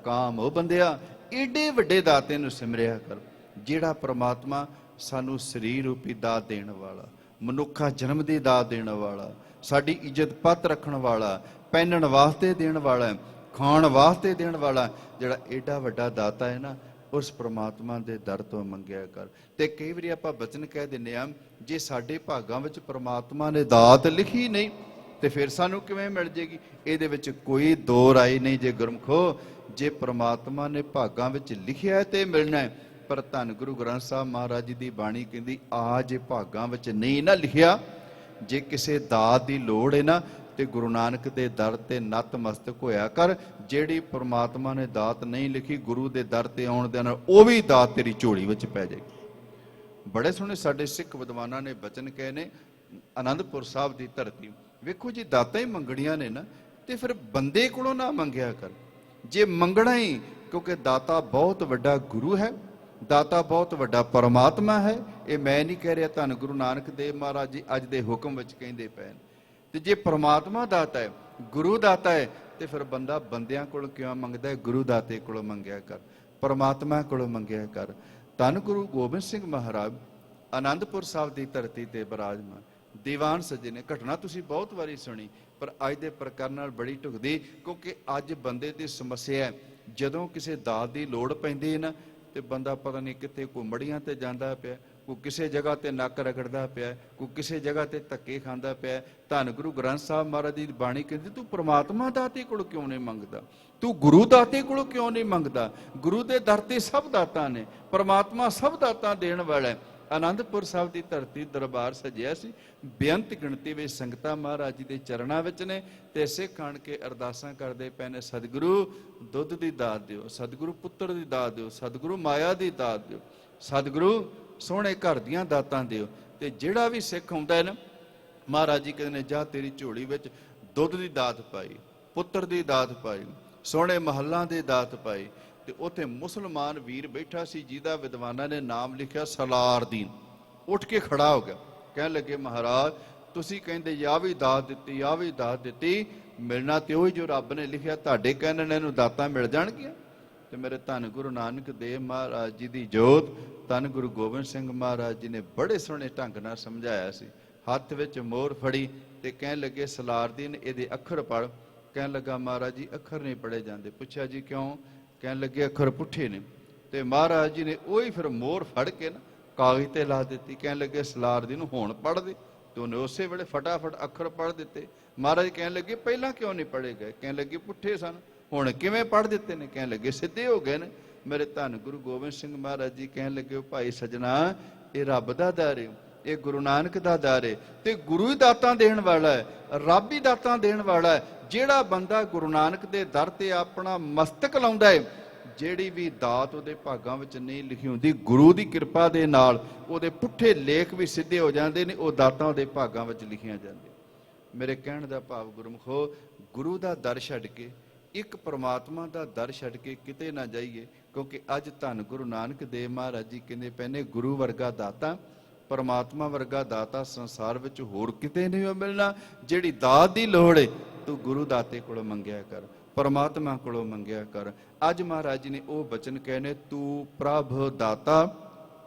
ਕਾਮ। ਉਹ ਬੰਦਿਆ, ਏਡੇ ਵੱਡੇ ਦਾਤੇ ਨੂੰ ਸਿਮਰਿਆ ਕਰ, ਜਿਹੜਾ ਪ੍ਰਮਾਤਮਾ ਸਾਨੂੰ ਸਰੀਰ ਰੂਪੀ ਦਾਤ ਦੇਣ ਵਾਲਾ, ਮਨੁੱਖਾ ਜਨਮ ਦੀ ਦਾਤ ਦੇਣ ਵਾਲਾ, ਸਾਡੀ ਇੱਜ਼ਤ ਪੱਤ ਰੱਖਣ ਵਾਲਾ, ਪਹਿਨਣ ਵਾਸਤੇ ਦੇਣ ਵਾਲਾ, ਖਾਣ ਵਾਸਤੇ ਦੇਣ ਵਾਲਾ, ਜਿਹੜਾ ਏਡਾ ਵੱਡਾ ਦਾਤਾ ਹੈ ਨਾ, ਉਸ ਪ੍ਰਮਾਤਮਾ ਦੇ ਦਰ ਤੋਂ ਮੰਗਿਆ ਕਰ। ਤੇ ਕਈ ਵਾਰੀ ਆਪਾਂ ਬਚਨ ਕਹਿ ਦਿੰਦੇ ਆ, ਜੇ ਸਾਡੇ ਭਾਗਾਂ ਵਿੱਚ ਪ੍ਰਮਾਤਮਾ ਨੇ ਦਾਤ ਲਿਖੀ ਨਹੀਂ ਤੇ ਫਿਰ ਸਾਨੂੰ ਕਿਵੇਂ ਮਿਲ ਜੇਗੀ? ਇਹਦੇ ਵਿੱਚ ਕੋਈ ਦੋ ਰਾਏ ਨਹੀਂ ਜੇ ਗੁਰਮਖੋ। ਜੇ ਪ੍ਰਮਾਤਮਾ ਨੇ ਭਾਗਾਂ ਵਿੱਚ ਲਿਖਿਆ ਹੈ ਤੇ ਮਿਲਣਾ ਹੈ, ਪਰ ਧੰਨ ਗੁਰੂ ਗ੍ਰੰਥ ਸਾਹਿਬ ਮਹਾਰਾਜ ਜੀ ਦੀ ਬਾਣੀ ਕਹਿੰਦੀ, ਆ ਜੇ ਭਾਗਾਂ ਵਿੱਚ ਨਹੀਂ ਨਾ ਲਿਖਿਆ, ਜੇ ਕਿਸੇ ਦਾਤ ਦੀ ਲੋੜ ਹੈ ਨਾ, ਤੇ ਗੁਰੂ ਨਾਨਕ ਦੇ ਦਰ ਤੇ ਨਤਮਸਤਕ ਹੋਇਆ ਕਰ। ਜਿਹੜੀ ਪ੍ਰਮਾਤਮਾ ਨੇ ਦਾਤ ਨਹੀਂ ਲਿਖੀ, ਗੁਰੂ ਦੇ ਦਰ ਤੇ ਆਉਣ ਦੇ ਨਾਲ ਉਹ ਵੀ ਦਾਤ ਤੇਰੀ ਝੋਲੀ ਵਿੱਚ ਪੈ ਜਾਏਗੀ। ਬੜੇ ਸੋਹਣੇ ਸਾਡੇ ਸਿੱਖ ਵਿਦਵਾਨਾਂ ਨੇ ਬਚਨ ਕਹੇ ਨੇ, ਆਨੰਦਪੁਰ ਸਾਹਿਬ ਦੀ ਧਰਤੀ। ਵੇਖੋ ਜੀ, ਦਾਤਾਂ ਹੀ ਮੰਗਣੀਆਂ ਨੇ ਨਾ, ਤੇ ਫਿਰ ਬੰਦੇ ਕੋਲੋਂ ਨਾ ਮੰਗਿਆ ਕਰ। ਜੇ ਮੰਗਣਾ ਹੀ, ਕਿਉਂਕਿ ਦਾਤਾ ਬਹੁਤ ਵੱਡਾ ਗੁਰੂ ਹੈ, ਦਾਤਾ ਬਹੁਤ ਵੱਡਾ ਪਰਮਾਤਮਾ ਹੈ। ਇਹ ਮੈਂ ਨਹੀਂ ਕਹਿ ਰਿਹਾ, ਧੰਨ ਗੁਰੂ ਨਾਨਕ ਦੇਵ ਮਹਾਰਾਜ ਜੀ ਅੱਜ ਦੇ ਹੁਕਮ ਵਿੱਚ ਕਹਿੰਦੇ ਪਏ ਨੇ। ਤੇ ਜੇ ਪ੍ਰਮਾਤਮਾ ਦਾਤਾ ਹੈ, ਗੁਰੂ ਦਾਤਾ ਹੈ, ਤੇ ਫਿਰ ਬੰਦਾ ਬੰਦਿਆਂ ਕੋਲ ਕਿਉਂ ਮੰਗਦਾ ਹੈ? ਗੁਰੂ ਦਾਤੇ ਕੋਲੋਂ ਮੰਗਿਆ ਕਰ, ਪਰਮਾਤਮਾ ਕੋਲੋਂ ਮੰਗਿਆ ਕਰ। ਧੰਨ ਗੁਰੂ ਗੋਬਿੰਦ ਸਿੰਘ ਮਹਾਰਾਜ ਆਨੰਦਪੁਰ ਸਾਹਿਬ ਦੀ ਧਰਤੀ ਤੇ ਬਿਰਾਜਮਾਨ ਦੀਵਾਨ ਸੱਜੇ ਨੇ। ਘਟਨਾ ਤੁਸੀਂ ਬਹੁਤ ਵਾਰੀ ਸੁਣੀ, ਪਰ ਅੱਜ ਦੇ ਪ੍ਰਕਰਨ ਨਾਲ ਬੜੀ ਢੁਕਦੀ, ਕਿਉਂਕਿ ਅੱਜ ਬੰਦੇ ਦੀ ਸਮੱਸਿਆ ਹੈ, ਜਦੋਂ ਕਿਸੇ ਦਾਤ ਦੀ ਲੋੜ ਪੈਂਦੀ ਹੈ ਨਾ, ਤੇ ਬੰਦਾ ਪਤਾ ਨਹੀਂ ਕਿੱਥੇ ਘੁੰਮੜੀਆਂ ਤੇ ਜਾਂਦਾ ਪਿਆ, ਕੋਈ ਕਿਸੇ ਜਗ੍ਹਾ ਤੇ ਨੱਕ ਰਗੜਦਾ ਪਿਆ, ਕੋਈ ਕਿਸੇ ਜਗ੍ਹਾ ਤੇ ਧੱਕੇ ਖਾਂਦਾ ਪਿਆ। ਧੰਨ ਗੁਰੂ ਗ੍ਰੰਥ ਸਾਹਿਬ ਮਹਾਰਾਜ ਦੀ ਬਾਣੀ ਕਹਿੰਦੀ, ਤੂੰ ਪ੍ਰਮਾਤਮਾ ਦਾਤੇ ਕੋਲ ਕਿਉਂ ਨਹੀਂ ਮੰਗਦਾ? ਤੂੰ ਗੁਰੂ ਦਾਤੇ ਕੋਲੋਂ ਕਿਉਂ ਨਹੀਂ ਮੰਗਦਾ? ਗੁਰੂ ਦੇ ਦਰ ਤੇ ਸਭ ਦਾਤਾਂ ਨੇ, ਪ੍ਰਮਾਤਮਾ ਸਭ ਦਾਤਾਂ ਦੇਣ ਵਾਲਾ ਹੈ। ਆਨੰਦਪੁਰ ਸਾਹਿਬ ਦੀ ਧਰਤੀ ਦਰਬਾਰ ਸਜਿਆ ਸੀ, ਬੇਅੰਤ ਗਿਣਤੀ ਵਿੱਚ ਸੰਗਤਾਂ ਮਹਾਰਾਜ ਜੀ ਦੇ ਚਰਨਾਂ ਵਿੱਚ ਨੇ, ਤੇ ਸਿੱਖ ਆਣ ਕੇ ਅਰਦਾਸਾਂ ਕਰਦੇ ਪਏ ਨੇ, ਸਤਿਗੁਰੂ ਦੁੱਧ ਦੀ ਦਾਤ ਦਿਓ, ਸਤਿਗੁਰੂ ਪੁੱਤਰ ਦੀ ਦਾਤ ਦਿਓ, ਸਤਿਗੁਰੂ ਮਾਇਆ ਦੀ ਦਾਤ ਦਿਓ, ਸਤਿਗੁਰੂ ਸੋਹਣੇ ਘਰ ਦੀਆਂ ਦਾਤਾਂ ਦਿਓ। ਤੇ ਜਿਹੜਾ ਵੀ ਸਿੱਖ ਆਉਂਦਾ ਹੈ ਨਾ, ਮਹਾਰਾਜ ਜੀ ਕਹਿੰਦੇ ਨੇ, ਜਾ ਤੇਰੀ ਝੋਲੀ ਵਿੱਚ ਦੁੱਧ ਦੀ ਦਾਤ ਪਾਈ, ਪੁੱਤਰ ਦੀ ਦਾਤ ਪਾਈ, ਸੋਹਣੇ ਮਹੱਲਾਂ ਦੀ ਦਾਤ ਪਾਈ। ਤੇ ਉੱਥੇ ਮੁਸਲਮਾਨ ਵੀਰ ਬੈਠਾ ਸੀ, ਜਿਹਦਾ ਵਿਦਵਾਨਾਂ ਨੇ ਨਾਮ ਲਿਖਿਆ ਸਲਾਰਦੀਨ। ਉੱਠ ਕੇ ਖੜਾ ਹੋ ਗਿਆ, ਕਹਿਣ ਲੱਗੇ, ਮਹਾਰਾਜ ਤੁਸੀਂ ਕਹਿੰਦੇ ਆਹ ਵੀ ਦਾਤ ਦਿੱਤੀ, ਆਹ ਵੀ ਦਾਤ ਦਿੱਤੀ, ਮਿਲਣਾ ਤੇ ਉਹੀ ਜੋ ਰੱਬ ਨੇ ਲਿਖਿਆ, ਤੁਹਾਡੇ ਕਹਿਣ ਨਾਲ ਇਹਨੂੰ ਦਾਤਾਂ ਮਿਲ ਜਾਣਗੀਆਂ? ਤੇ ਮੇਰੇ ਧੰਨ ਗੁਰੂ ਨਾਨਕ ਦੇਵ ਮਹਾਰਾਜ ਜੀ ਦੀ ਜੋਤ, ਧੰਨ ਗੁਰੂ ਗੋਬਿੰਦ ਸਿੰਘ ਮਹਾਰਾਜ ਜੀ ਨੇ ਬੜੇ ਸੋਹਣੇ ਢੰਗ ਨਾਲ ਸਮਝਾਇਆ ਸੀ। ਹੱਥ ਵਿੱਚ ਮੋਹਰ ਫੜੀ ਤੇ ਕਹਿਣ ਲੱਗੇ, ਸਲਾਰਦੀਨ ਇਹਦੇ ਅੱਖਰ ਪੜ੍ਹ। ਕਹਿਣ ਲੱਗਾ, ਮਹਾਰਾਜ ਜੀ ਅੱਖਰ ਨਹੀਂ ਪੜ੍ਹੇ ਜਾਂਦੇ। ਪੁੱਛਿਆ, ਜੀ ਕਿਉਂ? ਕਹਿਣ ਲੱਗੇ, ਅੱਖਰ ਪੁੱਠੇ ਨੇ। ਤੇ ਮਹਾਰਾਜ ਜੀ ਨੇ ਉਹੀ ਫਿਰ ਮੋਹਰ ਫੜ ਕੇ ਨਾ ਕਾਗਜ਼ ਤੇ ਲਾ ਦਿੱਤੀ। ਕਹਿਣ ਲੱਗੇ, ਸਲਾਰਦੀਨ ਨੂੰ ਹੁਣ ਪੜ੍ਹ ਦੇ। ਤੇ ਉਹਨੇ ਉਸੇ ਵੇਲੇ ਫਟਾਫਟ ਅੱਖਰ ਪੜ੍ਹ ਦਿੱਤੇ। ਮਹਾਰਾਜ ਕਹਿਣ ਲੱਗੇ, ਪਹਿਲਾਂ ਕਿਉਂ ਨਹੀਂ ਪੜ੍ਹੇ ਗਏ? ਕਹਿਣ ਲੱਗੇ, ਪੁੱਠੇ ਸਨ, ਹੁਣ ਕਿਵੇਂ ਪੜ੍ਹ ਦਿੱਤੇ ਨੇ? ਕਹਿਣ ਲੱਗੇ, ਸਿੱਧੇ ਹੋ ਗਏ ਨੇ। ਮੇਰੇ ਧੰਨ ਗੁਰੂ ਗੋਬਿੰਦ ਸਿੰਘ ਮਹਾਰਾਜ ਜੀ ਕਹਿਣ ਲੱਗੇ, ਭਾਈ ਸੱਜਣਾ, ਇਹ ਰੱਬ ਦਾ ਦਰ ਹੈ, ਇਹ ਗੁਰੂ ਨਾਨਕ ਦਾ ਦਰ ਹੈ, ਤੇ ਗੁਰੂ ਹੀ ਦਾਤਾਂ ਦੇਣ ਵਾਲਾ ਹੈ, ਰੱਬ ਹੀ ਦਾਤਾਂ ਦੇਣ ਵਾਲਾ ਹੈ। ਜਿਹੜਾ ਬੰਦਾ ਗੁਰੂ ਨਾਨਕ ਦੇ ਦਰ ਤੇ ਆਪਣਾ ਮਸਤਕ ਲਾਉਂਦਾ ਹੈ, ਜਿਹੜੀ ਵੀ ਦਾਤ ਉਹਦੇ ਭਾਗਾਂ ਵਿੱਚ ਨਹੀਂ ਲਿਖੀ ਹੁੰਦੀ, ਗੁਰੂ ਦੀ ਕਿਰਪਾ ਦੇ ਨਾਲ ਉਹਦੇ ਪੁੱਠੇ ਲੇਖ ਵੀ ਸਿੱਧੇ ਹੋ ਜਾਂਦੇ ਨੇ, ਉਹ ਦਾਤਾਂ ਉਹਦੇ ਭਾਗਾਂ ਵਿੱਚ ਲਿਖੀਆਂ ਜਾਂਦੀਆਂ। ਮੇਰੇ ਕਹਿਣ ਦਾ ਭਾਵ ਗੁਰਮੁਖੋ, ਗੁਰੂ ਦਾ ਦਰ ਛੱਡ ਕੇ, ਇੱਕ ਪ੍ਰਮਾਤਮਾ ਦਾ ਦਰ ਛੱਡ ਕੇ ਕਿਤੇ ਨਾ ਜਾਈਏ, ਕਿਉਂਕਿ ਅੱਜ ਧੰਨ ਗੁਰੂ ਨਾਨਕ ਦੇਵ ਮਹਾਰਾਜ ਜੀ ਕਹਿੰਦੇ ਪਏ ਨੇ, ਗੁਰੂ ਵਰਗਾ ਦਾਤਾ, ਪਰਮਾਤਮਾ ਵਰਗਾ ਦਾਤਾ ਸੰਸਾਰ ਵਿੱਚ ਹੋਰ ਕਿਤੇ ਨਹੀਂ ਮਿਲਣਾ। ਜਿਹੜੀ ਦਾਤ ਦੀ ਲੋੜ ਹੈ, ਤੂੰ ਗੁਰੂ ਦਾਤੇ ਕੋਲੋਂ ਮੰਗਿਆ ਕਰ, ਪਰਮਾਤਮਾ ਕੋਲੋਂ ਮੰਗਿਆ ਕਰ। ਅੱਜ ਮਹਾਰਾਜ ਜੀ ਨੇ ਉਹ ਬਚਨ ਕਹੇ ਨੇ, ਤੂੰ ਪ੍ਰਭ ਦਾਤਾ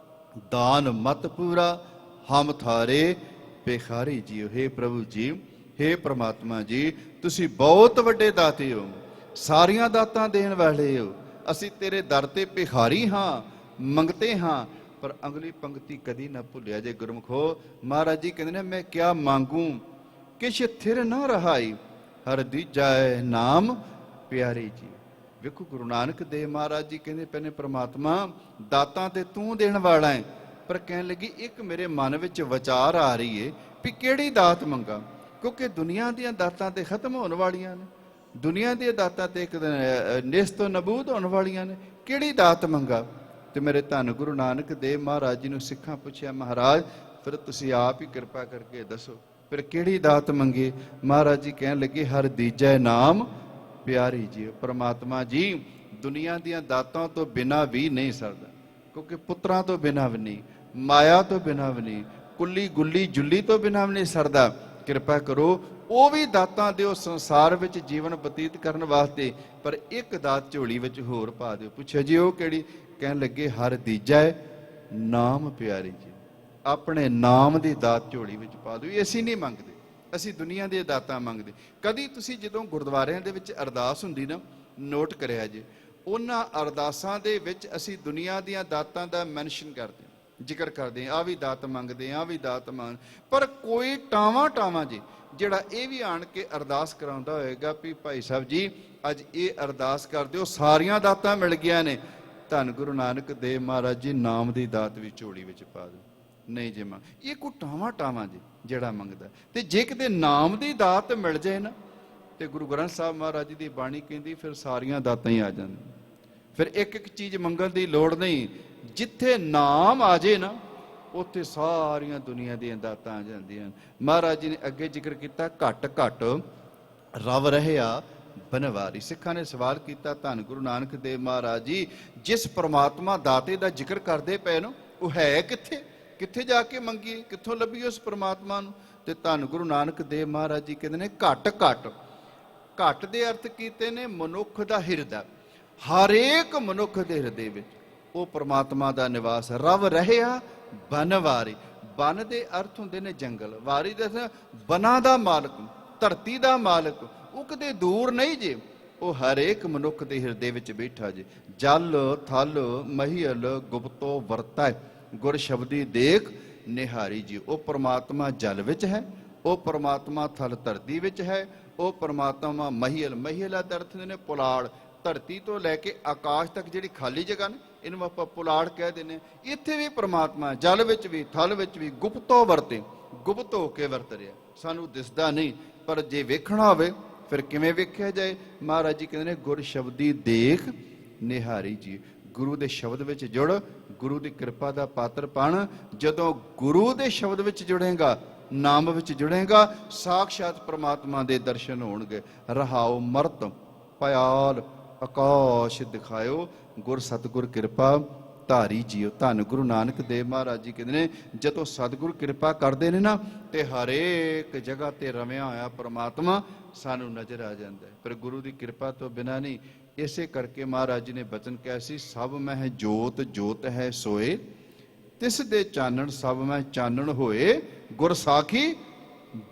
ਦਾਨ ਮਤ ਪੂਰਾ, ਹਮ ਥਾਰੇ ਭਿਖਾਰੀ ਜੀਓ। ਹੇ ਪ੍ਰਭੂ ਜੀ, ਹੇ ਪ੍ਰਮਾਤਮਾ ਜੀ, ਤੁਸੀਂ ਬਹੁਤ ਵੱਡੇ ਦਾਤੇ ਹੋ, ਸਾਰੀਆਂ ਦਾਤਾਂ ਦੇਣ ਵਾਲੇ ਹੋ। ਅਸੀਂ ਤੇਰੇ ਦਰ ਤੇ ਭਿਖਾਰੀ ਹਾਂ, ਮੰਗਤੇ ਹਾਂ। ਪਰ ਅਗਲੀ ਪੰਕਤੀ ਕਦੀ ਨਾ ਭੁੱਲਿਆ ਜੇ ਗੁਰਮੁਖੋ। ਮਹਾਰਾਜ ਜੀ ਕਹਿੰਦੇ ਨੇ, ਮੈਂ ਕਿਆ ਮੰਗੂ ਕਿਛ ਥਿਰ ਨਾ ਰਹਾਈ, ਹਰ ਦੀਜੈ ਨਾਮ ਪਿਆਰੀ ਜੀ। ਵੇਖੋ, ਗੁਰੂ ਨਾਨਕ ਦੇਵ ਮਹਾਰਾਜ ਜੀ ਕਹਿੰਦੇ ਪਏ ਨੇ, ਪ੍ਰਮਾਤਮਾ ਦਾਤਾਂ ਤੇ ਤੂੰ ਦੇਣ ਵਾਲਾ ਹੈ, ਪਰ ਕਹਿਣ ਲੱਗੀ, ਇੱਕ ਮੇਰੇ ਮਨ ਵਿੱਚ ਵਿਚਾਰ ਆ ਰਹੀ ਹੈ ਵੀ ਕਿਹੜੀ ਦਾਤ ਮੰਗਾ, ਕਿਉਂਕਿ ਦੁਨੀਆ ਦੀਆਂ ਦਾਤਾਂ ਤੇ ਖਤਮ ਹੋਣ ਵਾਲੀਆਂ ਨੇ, ਦੁਨੀਆ ਦੀਆਂ ਦਾਤਾਂ ਤੇ ਇੱਕ ਦਿਨ ਨਿਸਤੋ ਨਬੂਦ ਹੋਣ ਵਾਲੀਆਂ ਨੇ, ਕਿਹੜੀ ਦਾਤ ਮੰਗਾ? ਤੇ ਮੇਰੇ ਧੰਨ ਗੁਰੂ ਨਾਨਕ ਦੇਵ ਮਹਾਰਾਜ ਜੀ ਨੂੰ ਸਿੱਖਾਂ ਪੁੱਛਿਆ, ਮਹਾਰਾਜ ਫਿਰ ਤੁਸੀਂ ਆਪ ਹੀ ਕਿਰਪਾ ਕਰਕੇ ਦੱਸੋ, ਫਿਰ ਕਿਹੜੀ ਦਾਤ ਮੰਗੇ? ਮਹਾਰਾਜ ਜੀ ਕਹਿਣ ਲੱਗੇ ਹਰ ਦੀਜੈ ਨਾਮ ਪਿਆਰੀ ਜੀ। ਪ੍ਰਮਾਤਮਾ ਜੀ ਦੁਨੀਆ ਦੀਆਂ ਦਾਤਾਂ ਤੋਂ ਬਿਨਾਂ ਵੀ ਨਹੀਂ ਸਰਦਾ, ਕਿਉਂਕਿ ਪੁੱਤਰਾਂ ਤੋਂ ਬਿਨਾਂ ਵੀ ਨਹੀਂ, ਮਾਇਆ ਤੋਂ ਬਿਨਾਂ ਵੀ ਨਹੀਂ, ਕੁੱਲੀ ਗੁੱਲੀ ਜੁੱਲੀ ਤੋਂ ਬਿਨਾਂ ਵੀ ਨਹੀਂ ਸਰਦਾ। ਕਿਰਪਾ ਕਰੋ ਉਹ ਵੀ ਦਾਤਾਂ ਦਿਓ ਸੰਸਾਰ ਵਿੱਚ ਜੀਵਨ ਬਤੀਤ ਕਰਨ ਵਾਸਤੇ, ਪਰ ਇੱਕ ਦਾਤ ਝੋਲੀ ਵਿੱਚ ਹੋਰ ਪਾ ਦਿਓ। ਪੁੱਛਿਆ ਜੀ ਉਹ ਕਿਹੜੀ? ਕਹਿਣ ਲੱਗੇ ਹਰ ਦੀਜੈ ਨਾਮ ਪਿਆਰੀ ਜੀ। ਆਪਣੇ ਨਾਮ ਦੀ ਦਾਤ ਝੋਲੀ ਵਿੱਚ ਪਾ ਦਿਓ। ਅਸੀਂ ਨਹੀਂ ਮੰਗਦੇ, ਅਸੀਂ ਦੁਨੀਆ ਦੀਆਂ ਦਾਤਾਂ ਮੰਗਦੇ। ਕਦੀ ਤੁਸੀਂ ਜਦੋਂ ਗੁਰਦੁਆਰਿਆਂ ਦੇ ਵਿੱਚ ਅਰਦਾਸ ਹੁੰਦੀ ਨਾ, ਨੋਟ ਕਰਿਆ ਜੇ, ਉਹਨਾਂ ਅਰਦਾਸਾਂ ਦੇ ਵਿੱਚ ਅਸੀਂ ਦੁਨੀਆ ਦੀਆਂ ਦਾਤਾਂ ਦਾ ਮੈਂਸ਼ਨ ਕਰਦੇ ਹਾਂ, ਜ਼ਿਕਰ ਕਰਦੇ ਹਾਂ, ਆਹ ਵੀ ਦਾਤ ਮੰਗਦੇ ਹਾਂ, ਆਹ ਵੀ ਦਾਤ ਮੰਗ, ਪਰ ਕੋਈ ਟਾਵਾਂ ਜੀ ਜਿਹੜਾ ਇਹ ਵੀ ਆਣ ਕੇ ਅਰਦਾਸ ਕਰਾਉਂਦਾ ਹੋਏਗਾ ਵੀ ਭਾਈ ਸਾਹਿਬ ਜੀ ਅੱਜ ਇਹ ਅਰਦਾਸ ਕਰ ਦਿਓ, ਸਾਰੀਆਂ ਦਾਤਾਂ ਮਿਲ ਗਈਆਂ ਨੇ। ਧੰਨ ਗੁਰੂ ਨਾਨਕ ਦੇਵ ਮਹਾਰਾਜ ਜੀ ਨਾਮ ਦੀ ਦਾਤ ਵੀ ਝੋਲੀ ਵਿੱਚ ਪਾ ਦਿਓ। ਨਹੀਂ ਜੇ ਮੰਗ, ਇਹ ਕੋਈ ਟਾਵਾਂ ਜੀ ਜਿਹੜਾ ਮੰਗਦਾ। ਤੇ ਜੇ ਕਿਤੇ ਨਾਮ ਦੀ ਦਾਤ ਮਿਲ ਜਾਏ ਨਾ, ਤੇ ਗੁਰੂ ਗ੍ਰੰਥ ਸਾਹਿਬ ਮਹਾਰਾਜ ਜੀ ਦੀ ਬਾਣੀ ਕਹਿੰਦੀ ਫਿਰ ਸਾਰੀਆਂ ਦਾਤਾਂ ਹੀ ਆ ਜਾਂਦੀਆਂ। ਫਿਰ ਇੱਕ ਚੀਜ਼ ਮੰਗਣ ਦੀ ਲੋੜ ਨਹੀਂ, ਜਿੱਥੇ ਨਾਮ ਆ ਜੇ ਨਾ ਉੱਥੇ ਸਾਰੀਆਂ ਦੁਨੀਆ ਦੀਆਂ ਦਾਤਾਂ ਆ ਜਾਂਦੀਆਂ। ਮਹਾਰਾਜ ਜੀ ਨੇ ਅੱਗੇ ਜ਼ਿਕਰ ਕੀਤਾ ਘਟ ਘਟ ਰਵ ਰਹਿਆ ਬਨਵਾਰੀ। ਸਿੱਖਾਂ ਨੇ ਸਵਾਲ ਕੀਤਾ ਧੰਨ ਗੁਰੂ ਨਾਨਕ ਦੇਵ ਮਹਾਰਾਜ ਜੀ ਜਿਸ ਪ੍ਰਮਾਤਮਾ ਦਾਤੇ ਦਾ ਜ਼ਿਕਰ ਕਰਦੇ ਪਏ ਨਾ, ਉਹ ਹੈ ਕਿੱਥੇ? ਕਿੱਥੇ ਜਾ ਕੇ ਮੰਗੀਏ, ਕਿੱਥੋਂ ਲੱਭੀਏ ਉਸ ਪ੍ਰਮਾਤਮਾ ਨੂੰ? ਤੇ ਧੰਨ ਗੁਰੂ ਨਾਨਕ ਦੇਵ ਮਹਾਰਾਜ ਜੀ ਕਹਿੰਦੇ ਨੇ ਘਟ ਘਟ। ਘਟ ਦੇ ਅਰਥ ਕੀਤੇ ਨੇ ਮਨੁੱਖ ਦਾ ਹਿਰਦਾ, ਹਰੇਕ ਮਨੁੱਖ ਦੇ ਹਿਰਦੇ ਵਿੱਚ ਉਹ ਪ੍ਰਮਾਤਮਾ ਦਾ ਨਿਵਾਸ। ਰਵ ਰਹਿਆ ਬਨਵਾਰੀ। ਬਨ ਦੇ ਅਰਥ ਹੁੰਦੇ ਨੇ ਜੰਗਲ, ਵਾਰੀ ਦੇ ਬਨਾਂ ਦਾ ਮਾਲਕ, ਧਰਤੀ ਦਾ ਮਾਲਕ। ਉਹ ਕਿਤੇ ਦੂਰ ਨਹੀਂ ਜੇ, ਉਹ ਹਰੇਕ ਮਨੁੱਖ ਦੇ ਹਿਰਦੇ ਵਿੱਚ ਬੈਠਾ ਜੇ। ਜਲ ਥਲ ਮਹੀਲ ਗੁਪਤੋ ਵਰਤੈ, ਗੁਰ ਸ਼ਬਦੀ ਦੇਖ ਨਿਹਾਰੀ ਜੀ। ਉਹ ਪ੍ਰਮਾਤਮਾ ਜਲ ਵਿੱਚ ਹੈ, ਉਹ ਪ੍ਰਮਾਤਮਾ ਥਲ ਧਰਤੀ ਵਿੱਚ ਹੈ, ਉਹ ਪ੍ਰਮਾਤਮਾ ਮਹੀਲ, ਮਹੀਲ ਦਾ ਅਰਥ ਨੇ ਪੁਲਾੜ, ਧਰਤੀ ਤੋਂ ਲੈ ਕੇ ਆਕਾਸ਼ ਤੱਕ ਜਿਹੜੀ ਖਾਲੀ ਜਗ੍ਹਾ ਨੇ ਇਹਨੂੰ ਆਪਾਂ ਪੁਲਾੜ ਕਹਿ ਦਿੰਦੇ। ਇੱਥੇ ਵੀ ਪ੍ਰਮਾਤਮਾ ਜਲ ਵਿੱਚ ਵੀ ਥਲ ਵਿੱਚ ਵੀ ਗੁਪਤੋ ਵਰਤੇ, ਗੁਪਤ ਹੋ ਕੇ ਵਰਤ ਰਿਹਾ, ਸਾਨੂੰ ਦਿਸਦਾ ਨਹੀਂ। ਪਰ ਜੇ ਵੇਖਣਾ ਹੋਵੇ ਫਿਰ ਕਿਵੇਂ ਵੇਖਿਆ ਜਾਏ? ਮਹਾਰਾਜ ਜੀ ਕਹਿੰਦੇ ਨੇ ਗੁਰ ਸ਼ਬਦੀ ਦੇਖ ਨਿਹਾਰੀ ਜੀ। ਗੁਰੂ ਦੇ ਸ਼ਬਦ ਵਿੱਚ ਜੁੜ, ਗੁਰੂ ਦੀ ਕਿਰਪਾ ਦਾ ਪਾਤਰ ਬਣ। ਜਦੋਂ ਗੁਰੂ ਦੇ ਸ਼ਬਦ ਵਿੱਚ ਜੁੜੇਗਾ, ਨਾਮ ਵਿੱਚ ਜੁੜੇਗਾ, ਸਾਖਸ਼ਾਤ ਪ੍ਰਮਾਤਮਾ ਦੇ ਦਰਸ਼ਨ ਹੋਣਗੇ। ਰਹਾਉ ਮਰਤ ਪਿਆਲ ਆਕਾਸ਼ ਦਿਖਾਇਓ, ਗੁਰ ਸਤਿਗੁਰ ਕਿਰਪਾ ਧਾਰੀ ਜੀਓ। ਧੰਨ ਗੁਰੂ ਨਾਨਕ ਦੇਵ ਮਹਾਰਾਜ ਜੀ ਕਹਿੰਦੇ ਨੇ ਜਦੋਂ ਸਤਿਗੁਰ ਕਿਰਪਾ ਕਰਦੇ ਨੇ ਨਾ, ਤੇ ਹਰੇਕ ਜਗ੍ਹਾ ਤੇ ਰਵਿਆ ਹੋਇਆ ਪ੍ਰਮਾਤਮਾ ਸਾਨੂੰ ਨਜ਼ਰ ਆ ਜਾਂਦਾ ਹੈ। ਪਰ ਗੁਰੂ ਦੀ ਕਿਰਪਾ ਤੋਂ ਬਿਨਾਂ ਨਹੀਂ। ਇਸੇ ਕਰਕੇ ਮਹਾਰਾਜ ਜੀ ਨੇ ਬਚਨ ਕਿਹਾ ਸੀ, ਸਭ ਮਹਿ ਜੋਤ ਜੋਤ ਹੈ ਸੋਏ, ਤਿਸ ਦੇ ਚਾਨਣ ਸਭ ਮਹਿ ਚਾਨਣ ਹੋਏ, ਗੁਰ ਸਾਖੀ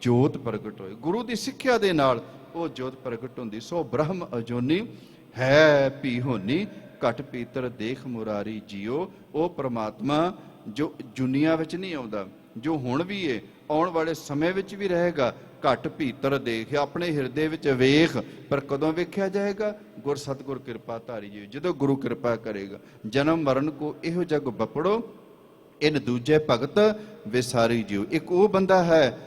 ਜੋਤ ਪ੍ਰਗਟ ਹੋਏ। ਗੁਰੂ ਦੀ ਸਿੱਖਿਆ ਦੇ ਨਾਲ ਉਹ ਜੋਤ ਪ੍ਰਗਟ ਹੁੰਦੀ। ਸੋ ਬ੍ਰਹਮ ਅਜੋਨੀ ਹੈ ਭੀ ਹੋਨੀ, ਘਟ ਪੀਤਰ ਦੇਖ ਮੁਰਾਰੀ ਜੀਓ। ਉਹ ਪ੍ਰਮਾਤਮਾ ਜੋ ਦੁਨੀਆ ਵਿੱਚ ਨਹੀਂ ਆਉਂਦਾ, ਜੋ ਹੁਣ ਵੀ ਏ, ਆਉਣ ਵਾਲੇ ਸਮੇਂ ਵਿੱਚ ਵੀ ਰਹੇਗਾ। ਘਟ ਭੀਤਰ ਦੇਖ, ਆਪਣੇ ਹਿਰਦੇ ਵਿੱਚ ਵੇਖ। ਪਰ ਕਦੋਂ ਵੇਖਿਆ ਜਾਏਗਾ? ਗੁਰ ਸਤਿਗੁਰ ਕਿਰਪਾ ਧਾਰੀ ਜੀ, ਜਦੋਂ ਗੁਰੂ ਕਿਰਪਾ ਕਰੇਗਾ। ਜਨਮ ਮਰਨ ਕੋ ਇਹੋ ਜਗ ਬਪੜੋ, ਇਨ ਦੂਜੇ ਭਗਤ ਵਿਸਾਰੀ ਜੀਓ। ਇੱਕ ਉਹ ਬੰਦਾ ਹੈ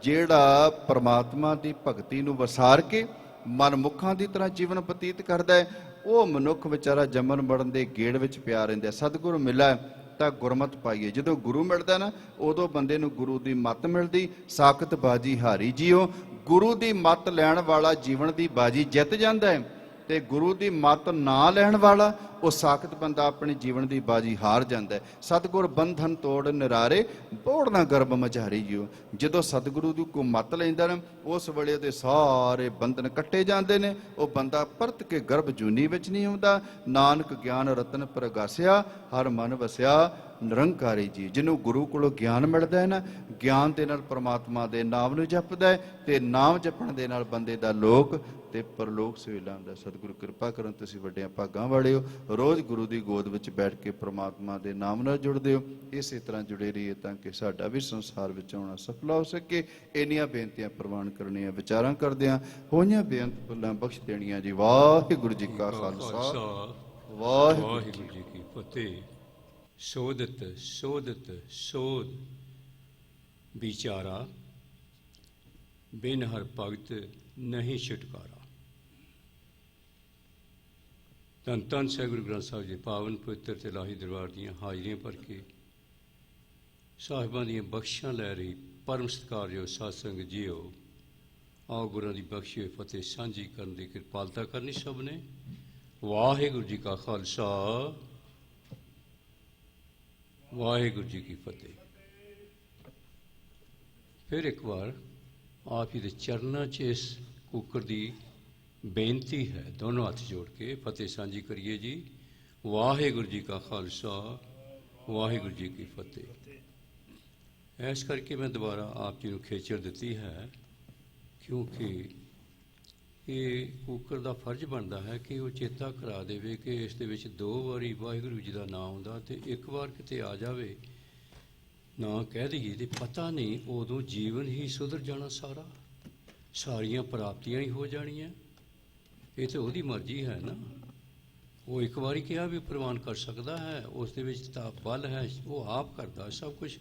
ਜਿਹੜਾ ਪ੍ਰਮਾਤਮਾ ਦੀ ਭਗਤੀ ਨੂੰ ਵਿਸਾਰ ਕੇ ਮਨਮੁੱਖਾਂ ਦੀ ਤਰ੍ਹਾਂ ਜੀਵਨ ਬਤੀਤ ਕਰਦਾ ਹੈ। ਉਹ ਮਨੁੱਖ ਵਿਚਾਰਾ ਜੰਮਣ ਮਰਨ ਦੇ ਗੇੜ ਵਿੱਚ ਪਿਆ ਰਹਿੰਦਾ। ਸਤਿਗੁਰੂ ਮਿਲਿਆ ਤਾਂ ਗੁਰਮਤਿ ਪਾਈਏ। ਜਦੋਂ ਗੁਰੂ ਮਿਲਦਾ ਨਾ, ਉਦੋਂ ਬੰਦੇ ਨੂੰ ਗੁਰੂ ਦੀ ਮੱਤ ਮਿਲਦੀ। ਸਾਖਤ ਬਾਜੀ ਹਾਰੀ ਜੀਓ। ਗੁਰੂ ਦੀ ਮੱਤ ਲੈਣ ਵਾਲਾ ਜੀਵਨ ਦੀ ਬਾਜੀ ਜਿੱਤ ਜਾਂਦਾ ਹੈ, ਤੇ ਗੁਰੂ ਦੀ ਮੱਤ ਨਾ ਲੈਣ ਵਾਲਾ ਉਹ ਸਾਖਤ ਬੰਦਾ ਆਪਣੀ ਜੀਵਨ ਦੀ ਬਾਜੀ ਹਾਰ ਜਾਂਦਾ ਹੈ। ਸਤਿਗੁਰ ਬੰਧਨ ਤੋੜ ਨਿਰਾਰੇ, ਬੋੜ ਨਾ ਗਰਭ ਮਝਾਰੀ ਜੀਓ। ਜਦੋਂ ਸਤਿਗੁਰੂ ਦੀ ਕੋਈ ਮੱਤ ਲੈਂਦਾ ਨਾ, ਉਸ ਵੇਲੇ ਉਹਦੇ ਸਾਰੇ ਬੰਧਨ ਕੱਟੇ ਜਾਂਦੇ ਨੇ। ਉਹ ਬੰਦਾ ਪਰਤ ਕੇ ਗਰਭ ਜੂਨੀ ਵਿੱਚ ਨਹੀਂ ਆਉਂਦਾ। ਨਾਨਕ ਗਿਆਨ ਰਤਨ ਪ੍ਰਗਾਸਿਆ, ਹਰ ਮਨ ਵਸਿਆ ਨਿਰੰਕਾਰੀ ਜੀ। ਜਿਹਨੂੰ ਗੁਰੂ ਕੋਲੋਂ ਗਿਆਨ ਮਿਲਦਾ ਹੈ ਨਾ, ਗਿਆਨ ਦੇ ਨਾਲ ਪ੍ਰਮਾਤਮਾ ਦੇ ਨਾਮ ਨੂੰ ਜਪਦਾ ਹੈ, ਤੇ ਨਾਮ ਜਪਣ ਦੇ ਨਾਲ ਬੰਦੇ ਦਾ ਲੋਕ ਤੇ ਪਰਲੋਕ ਸੁਹੇਲਾ ਹੁੰਦਾ। ਸਤਿਗੁਰੂ ਕਿਰਪਾ ਕਰਨ, ਤੁਸੀਂ ਵੱਡਿਆਂ ਭਾਗਾਂ ਵਾਲੇ ਹੋ। ਰੋਜ਼ ਗੁਰੂ ਦੀ ਗੋਦ ਵਿੱਚ ਬੈਠ ਕੇ ਪ੍ਰਮਾਤਮਾ ਦੇ ਨਾਮ ਨਾਲ ਜੁੜਦੇ ਹੋ। ਇਸੇ ਤਰ੍ਹਾਂ ਜੁੜੇ ਰਹੀਏ ਤਾਂ ਕਿ ਸਾਡਾ ਵੀ ਸੰਸਾਰ ਵਿੱਚ ਆਉਣਾ ਸਫਲ ਹੋ ਸਕੇ। ਇੰਨੀਆਂ ਬੇਨਤੀਆਂ ਪ੍ਰਵਾਨ ਕਰਨੀਆਂ, ਵਿਚਾਰਾਂ ਕਰਦਿਆਂ ਹੋਈਆਂ ਬੇਅੰਤ ਭੁੱਲਾਂ ਬਖਸ਼ ਦੇਣੀਆਂ ਜੀ। ਵਾਹਿਗੁਰੂ ਜੀ ਕਾ ਖਾਲਸਾ, ਵਾਹਿਗੁਰੂ ਜੀ ਕੀ ਫਤਿਹ। ਸੋਧਤ ਸੋਧਤ ਸੋਧ ਵਿਚਾਰਾ, ਬਿਨ ਹਰ ਭਗਤ ਨਹੀਂ ਛੁਟਕਾਰਾ। ਧੰਨ ਧੰਨ ਸ੍ਰੀ ਗੁਰੂ ਗ੍ਰੰਥ ਸਾਹਿਬ ਜੀ ਪਾਵਨ ਪਵਿੱਤਰ ਤੇ ਲਾਹੀ ਦਰਬਾਰ ਦੀਆਂ ਹਾਜ਼ਰੀਆਂ ਭਰ ਕੇ ਸਾਹਿਬਾਂ ਦੀਆਂ ਬਖਸ਼ਾਂ ਲੈ ਰਹੀ परम सत्कारयोग साध संगत जीओ, आओ गुरुआं दी बख्शी होई फतेह सांझी करन दी किरपालता करनी सब ने। वाहिगुरू जी का खालसा, वाहिगुरू जी की फतेह। फिर एक बार आप जी दे चरणों च इस कुकर दी बेनती है, दोनों हाथ जोड़ के फतेह सांझी करिए जी। वाहिगुरू जी का खालसा, वाहिगुरू जी की फतेह। इस करके मैं दोबारा आप जी को खेचर दी है, क्योंकि ये कुकर का फर्ज बनता है कि वो चेता करा दे कि इस दे विच 2 बारी वाहिगुरू जी का नाम आउंदा ते एक बार किते आ जाए ना कह दईए तो पता नहीं उदों जीवन ही सुधर जाना, सारियां प्राप्तियां ही हो जानियां। ये तो वही मर्जी है ना, वो एक बारी क्या भी प्रवान कर सकता है, उस दे विच तां बल है, वो आप करता सब कुछ।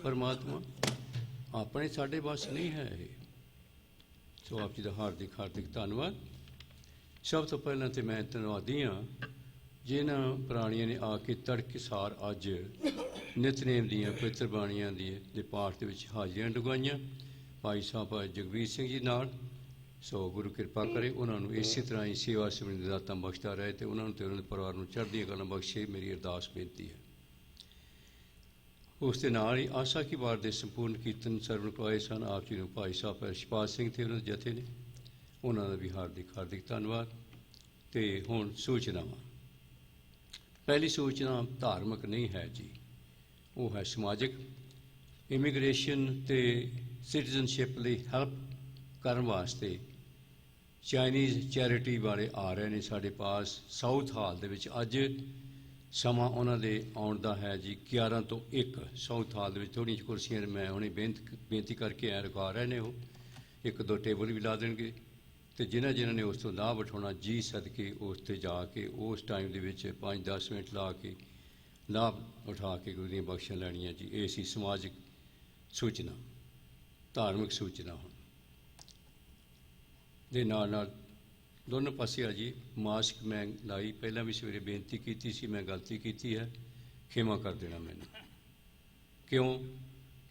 परमात्मा अपने साढ़े बस नहीं है ये। सो आप जी का हार्दिक हार्दिक धन्यवाद। सब तो पहले तो मैं धन्यवादी हाँ जिन्होंने प्राणियों ने आके तड़कसार अज नितनेम दियाँ पवित्र बाणियां दे पाठ के हाजिरियां डुगाइयां भाई साहब जगबीर सिंह जी नाल। सो गुरु कृपा करे उन्होंने इस तरह ही सेवा सिमरन दी दातां बख्शता रहे तो उन्होंने तो उन्होंने परिवार को चढ़दियां कलां बख्शे, मेरी अरदास बेनती है। उस दे नाल ही आशा की वार दे संपूर्ण कीर्तन सरवण करवाए सन आप जी को भाई साहब शिपाल सिंह थे उन्होंने जथे ने, उन्होंने भी हार्दिक हार्दिक धन्यवाद। तो हुण सूचनावां। पहली सूचना धार्मिक नहीं है जी, वो है समाजिक। इमिग्रेशन ते सिटीजनशिप लई हैल्प करन वास्ते चाइनीज़ चैरिटी वाले आ रहे हैं साढ़े पास साउथ हाल दे विच। अज समा उन्होंने आउण दा है जी 11 तो 1 साउथ हाल दे विच। थोड़ी कुर्सियां मैं उन्हें बेनती करके आया रखा रहे ने, वो 1-2 टेबल भी ला देंगे तो जिन्हें जिन्हें ने उस तो लाभ उठाना जी सदके उस ते जाके उस टाइम दे विच 5-10 मिनट ला के लाभ उठा के गुरु दी बख्शियां लैनियां जी। ये सी समाजिक सूचना। धार्मिक सूचना हुण दे नाल दोनों पासे आ जी। मास्क मैं लाई, पहला भी सवेरे बेनती की सी, मैं गलती की है, खेमा कर देना मैंने। क्यों?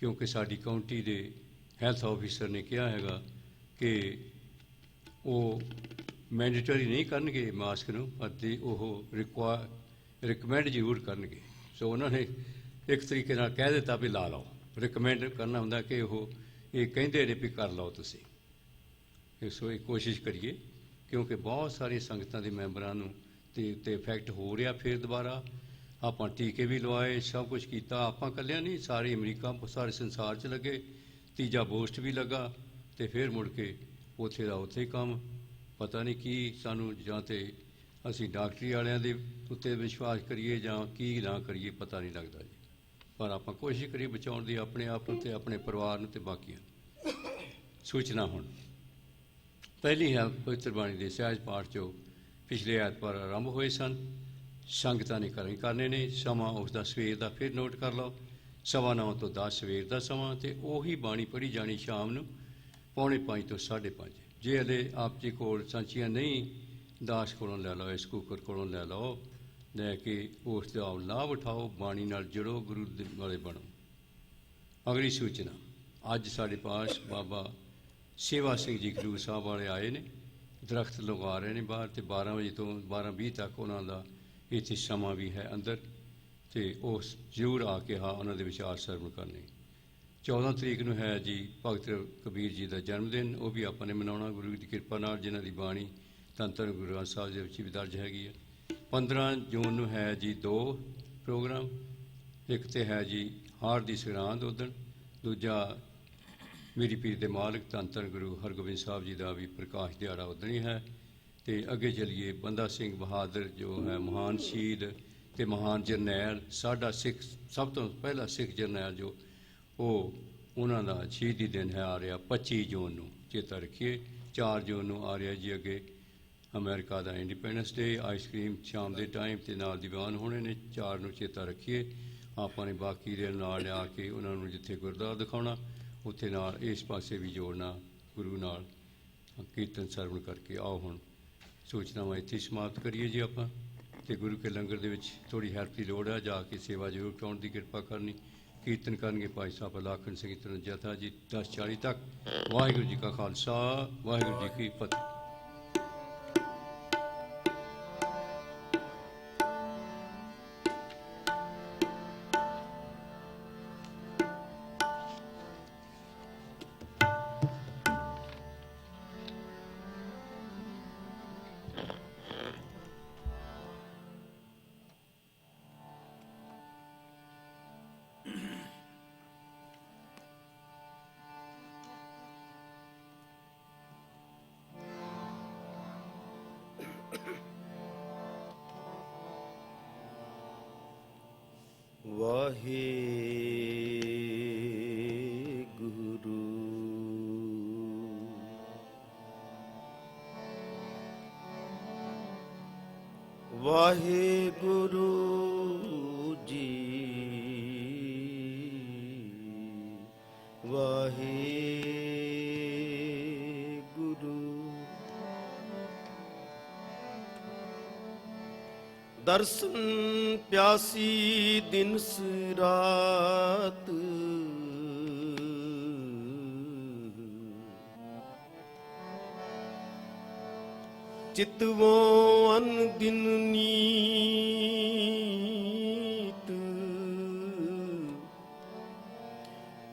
क्योंकि साडी काउंटी दे हैल्थ ऑफिसर ने कहा हैगा कि वो मैंडेटरी नहीं करनगे मास्क नूं, अते वो रिकमेंड जरूर करनगे। सो उन्होंने एक तरीके नाल कह दिता भी ला लो, रिकमेंड करना हुंदा कि वो ये कहिंदे ने भी कर लो तुसीं। सो कोशिश करिए, क्योंकि बहुत सारी संगतां दे मैंबरां नूं ते इफैक्ट हो रहा। फिर दोबारा आपां टीके भी लवाए, सब कुछ किया, आपां कल्लियां नहीं, सारे अमरीका सारे संसार च लगे, तीजा बूस्ट भी लगा तो फिर मुड़ के उत्थे दा उत्थे ही काम। पता नहीं कि सानू जां ते असीं डॉक्टरी वालियां दे उत्ते विश्वास करिए जां की ना करिए, पता नहीं लगता जी। पर आपां कोशिश करिए बचाउण दी अपने आप नूं ते अपने परिवार नूं ते बाकियां। सूचना हुण पहली है पवित्र बाणी के सहज पाठ जो पिछले ऐतवार आरंभ हुए सन, संगतां ने करने ने। समा उसका सवेर का फिर नोट कर लो, 9:15 तो 10 सवेर का समा, तो उही बाणी पढ़ी जानी शाम को 4:45 तो 5:30। जे हले आप जी को सांचियां नहीं दास को लै लो, इस कुकर को लै लो, लैके उसका लाभ उठाओ, बाणी नाल जुड़ो, गुरु वाले बनो। अगली सूचना, अज साढ़े पास बाबा सेवा सिंह जी खडूर साहब वाले आए ने, दरख्त लगा रहे हैं बाहर, तो 12 बजे तो 12:20 तक उन्होंने इतने समा भी है अंदर, तो उस जरूर आके हाँ उन्होंने विचार सरवण करने। 14 तरीक को है जी भगत कबीर जी का जन्मदिन, वो भी आपने मनाना गुरु की कृपा नाल, जिन्हों की बाणी धन धन गुरु ग्रंथ साहब के भी दर्ज हैगी है। 15 जून को है जी 2 प्रोग्राम, एक तो है जी हाड़ की संगरांद उदण, दूजा मेरी पीर दे मालिक धन धन गुरु हरगोबिंद साहब जी का भी प्रकाश दिहाड़ा उदण ही है। तो अगे चलिए बंदा सिंह बहादुर जो है महान शहीद ते महान जरनैल, साडा सिख सब तो पहला सिख जरनैल जो वो उन्हों का शहीदी दिन है आ रहा 25 जून को, चेता रखिए। 4 जून को आ रहा जी अगे अमेरिका का इंडिपेंडेंस डे, आइसक्रीम शाम के टाइम तो नाल दीवान होने ने। 4 को चेता रखिए, आपने बाकी दे नाल आके उन्होंने जिथे गुरद्वारा दिखाना उत्थे नाल इस पासे भी जोड़ना, गुरु नाल कीर्तन सरवण करके। आओ हुण सूचनावां इत्थे समाप्त करिए जी आपां, ते गुरु के लंगर दे विच थोड़ी हैल्प की लोड़ है, जाके सेवा जरूर कराउण दी किरपा करनी। ਕੀਰਤਨ ਕਰਨਗੇ ਭਾਈ ਸਾਹਿਬ ਲਾਖਣ ਸਿੰਘ ਜਥਾ ਜੀ 10:40 ਤੱਕ। ਵਾਹਿਗੁਰੂ ਜੀ ਕਾ ਖਾਲਸਾ, ਵਾਹਿਗੁਰੂ ਜੀ ਕੀ ਫਤਿਹ। ਵਾਹਿਗੁਰੂ ਵਾਹਿਗੁਰੂ ਜੀ ਵਾਹਿਗੁਰੂ। ਦਰਸ਼ਨ ਪਿਆਸੀ ਦਿਨ ਰਾਤ, ਚਿਤਵੋਂ ਅਨ ਦਿਨ ਨੀਤ,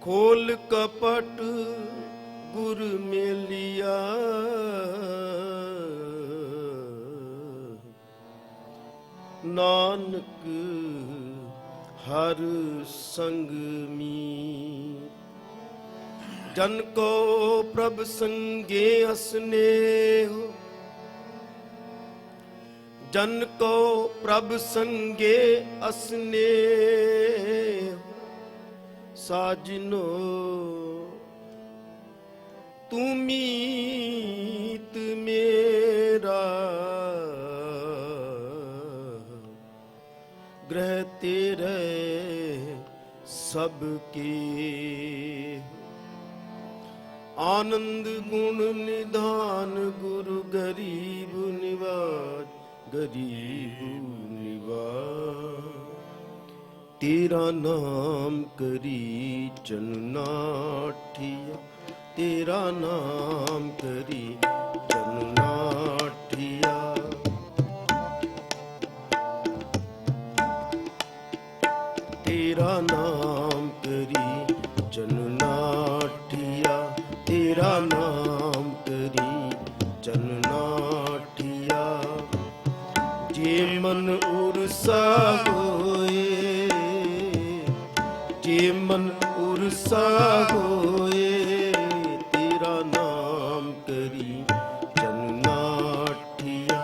ਖੋਲ ਕਪਟ ਗੁਰ ਮੇਲਿਆ, ਨਾਨਕ ਹਰ ਸੰਗ ਮੀ। ਜਨ ਕੋ ਪ੍ਰਭ ਸੰਗੇ ਅਸਨੇਹ, ਜਨ ਕੋ ਪ੍ਰਭ ਸੰਗੇ ਅਸਨੇਹ, ਸਾਜਨੋ ਤੂੰ ਮੀਤ ਮੇਰਾ, ਗ੍ਰਹਿ ਤੇਰੇ ਸਭ ਕੀ। ਆਨੰਦ ਗੁਣ ਨਿਧਾਨ ਗੁਰੂ ਗਰੀਬ ਨਿਵਾਜ, ਗਰੀਬ ਨਿਵਾਜ। ਤੇਰਾ ਨਾਮ ਕਰੀ ਜਨਨਾਠੀਆ, ਤੇਰਾ ਨਾਮ ਕਰੀ ਜਨਨਾਠੀਆ। ਤੇਰਾ ਨਾਮ ਕਰੀ ਜਨਨਾਠੀਆ, ਤੇਰਾ ਨਾਮ ਕਰੀ ਜਨਨਾਠੀਆ। ਜੇ ਮਨ ਉਰਸਾ ਹੋਏ, ਜੇ ਮਨ ਉਰਸਾ ਹੋਏ, ਤੇਰਾ ਨਾਮ ਕਰੀ ਜਨਨਾਠੀਆ,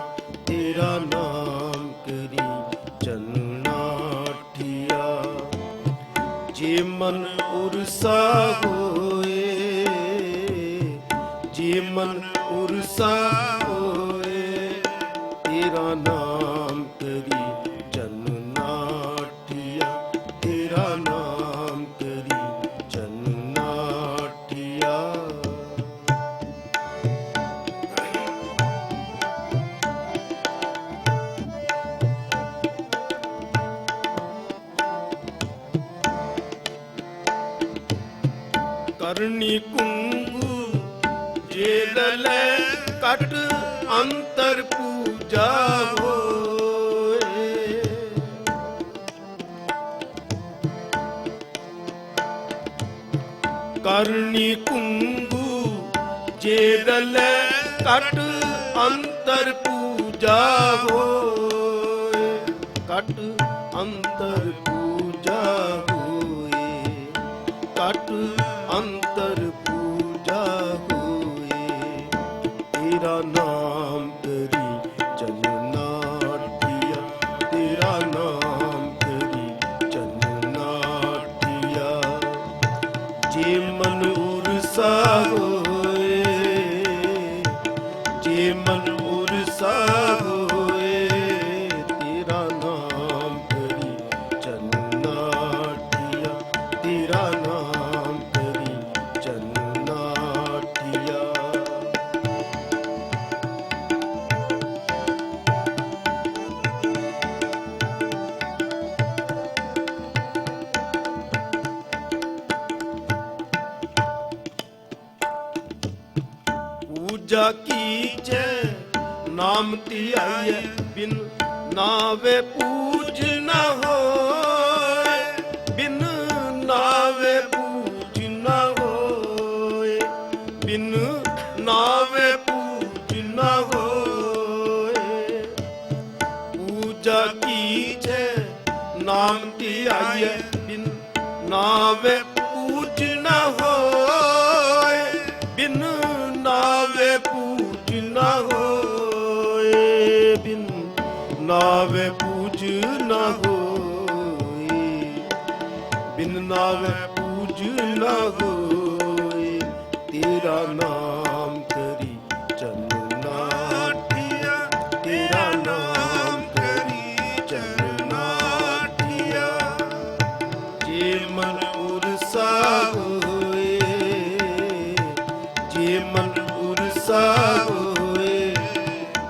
ਤੇਰਾ ਨਾਮ ਕਰੀ ਜਨਨਾਠੀਆ। ਜੇ ਮਨ ਉਰਸਾ ਹੋਏ, ਜੇ ਮਨ ਉਰਸਾ ਹੋਏ, ਤੇਰਾ ਨਾਮ ਕਰੀ ਜਨਨਾਠੀਆ, ਤੇਰਾ ਨਾਮ ਕਰੀ ਜਨਨਾਠੀਆ। ਕਰਨੀ ਕੁੰਗੂ ਜੇ ਲਲੇ ਕਟ ਅੰਤਰ ਪੂਜਾ ਹੋਏ। ਕਰਨੀ ਕੁੰਗੂ ਜੇ ਲਲੇ ਕਟ ਅੰਤਰ ਪੂਜਾ ਹੋਏ, ਕਟ ਅੰਤਰ ਪੂਜਾ ਹੋਏ, ਕਟ ਅੰਤਰ ਪੂਜਾ ਹੋਏ। ਤੇਰਾ ਨਾਮ ਕਰੀ ਜਨਨਾਠੀਆ, ਤੇਰਾ ਨਾਮ ਕਰੀ ਜਨਨਾਠੀਆ। ਜੇ ਮਨ ਉਰਸਾ ਹੋਏ, ਜੇ ਮਨ ਉਰਸਾ ਹੋਏ, ਤੇਰਾ ਨਾਮ ਕਰੀ ਜਨਨਾਠੀਆ, ਤੇਰਾ ਨਾਮ ਕਰੀ ਜਨਨਾਠੀਆ। ਪੂਜਾ ਕੀਜੈ ਨਾਮ ਧਿਆਈਐ ਬਿਨ ਨਾਵੇ ਪੂਜ ਨਾ ਹੋਏ, ਬਿਨ ਨਾਵੇ ਪੂਜ ਨਾ ਹੋਏ, ਬਿਨ ਨਾਵੇ ਪੂਜ ਨਾ ਹੋਏ। ਪੂਜਾ ਕੀਜੈ ਨਾਮ ਧਿਆਈਐ ਬਿਨ ਨਾਵੇ ਪੂਜ ਨਾ ਹੋਏ, ਬਿਨ ਨਾਵੇ ਪੂਜ ਨਾ ਹੋਏ, ਬਿਨ ਨਾਵੇ ਪੂਜ ਨਾ ਹੋਏ, ਬਿਨ ਨਾਵੇ ਪੂਜ ਨਾ ਹੋਏ। ਤੇਰਾ ਨਾਮ ਕਰੀ ਚਲਨਾਟਿਆ, ਤੇਰਾ ਨਾਮ ਕਰੀ ਚਲਨਾਟਿਆ। ਜੇ ਮਨ ਉਰਸਾ ਹੋਏ, ਜੇ ਮਨ ਉਰਸਾ ਹੋਏ,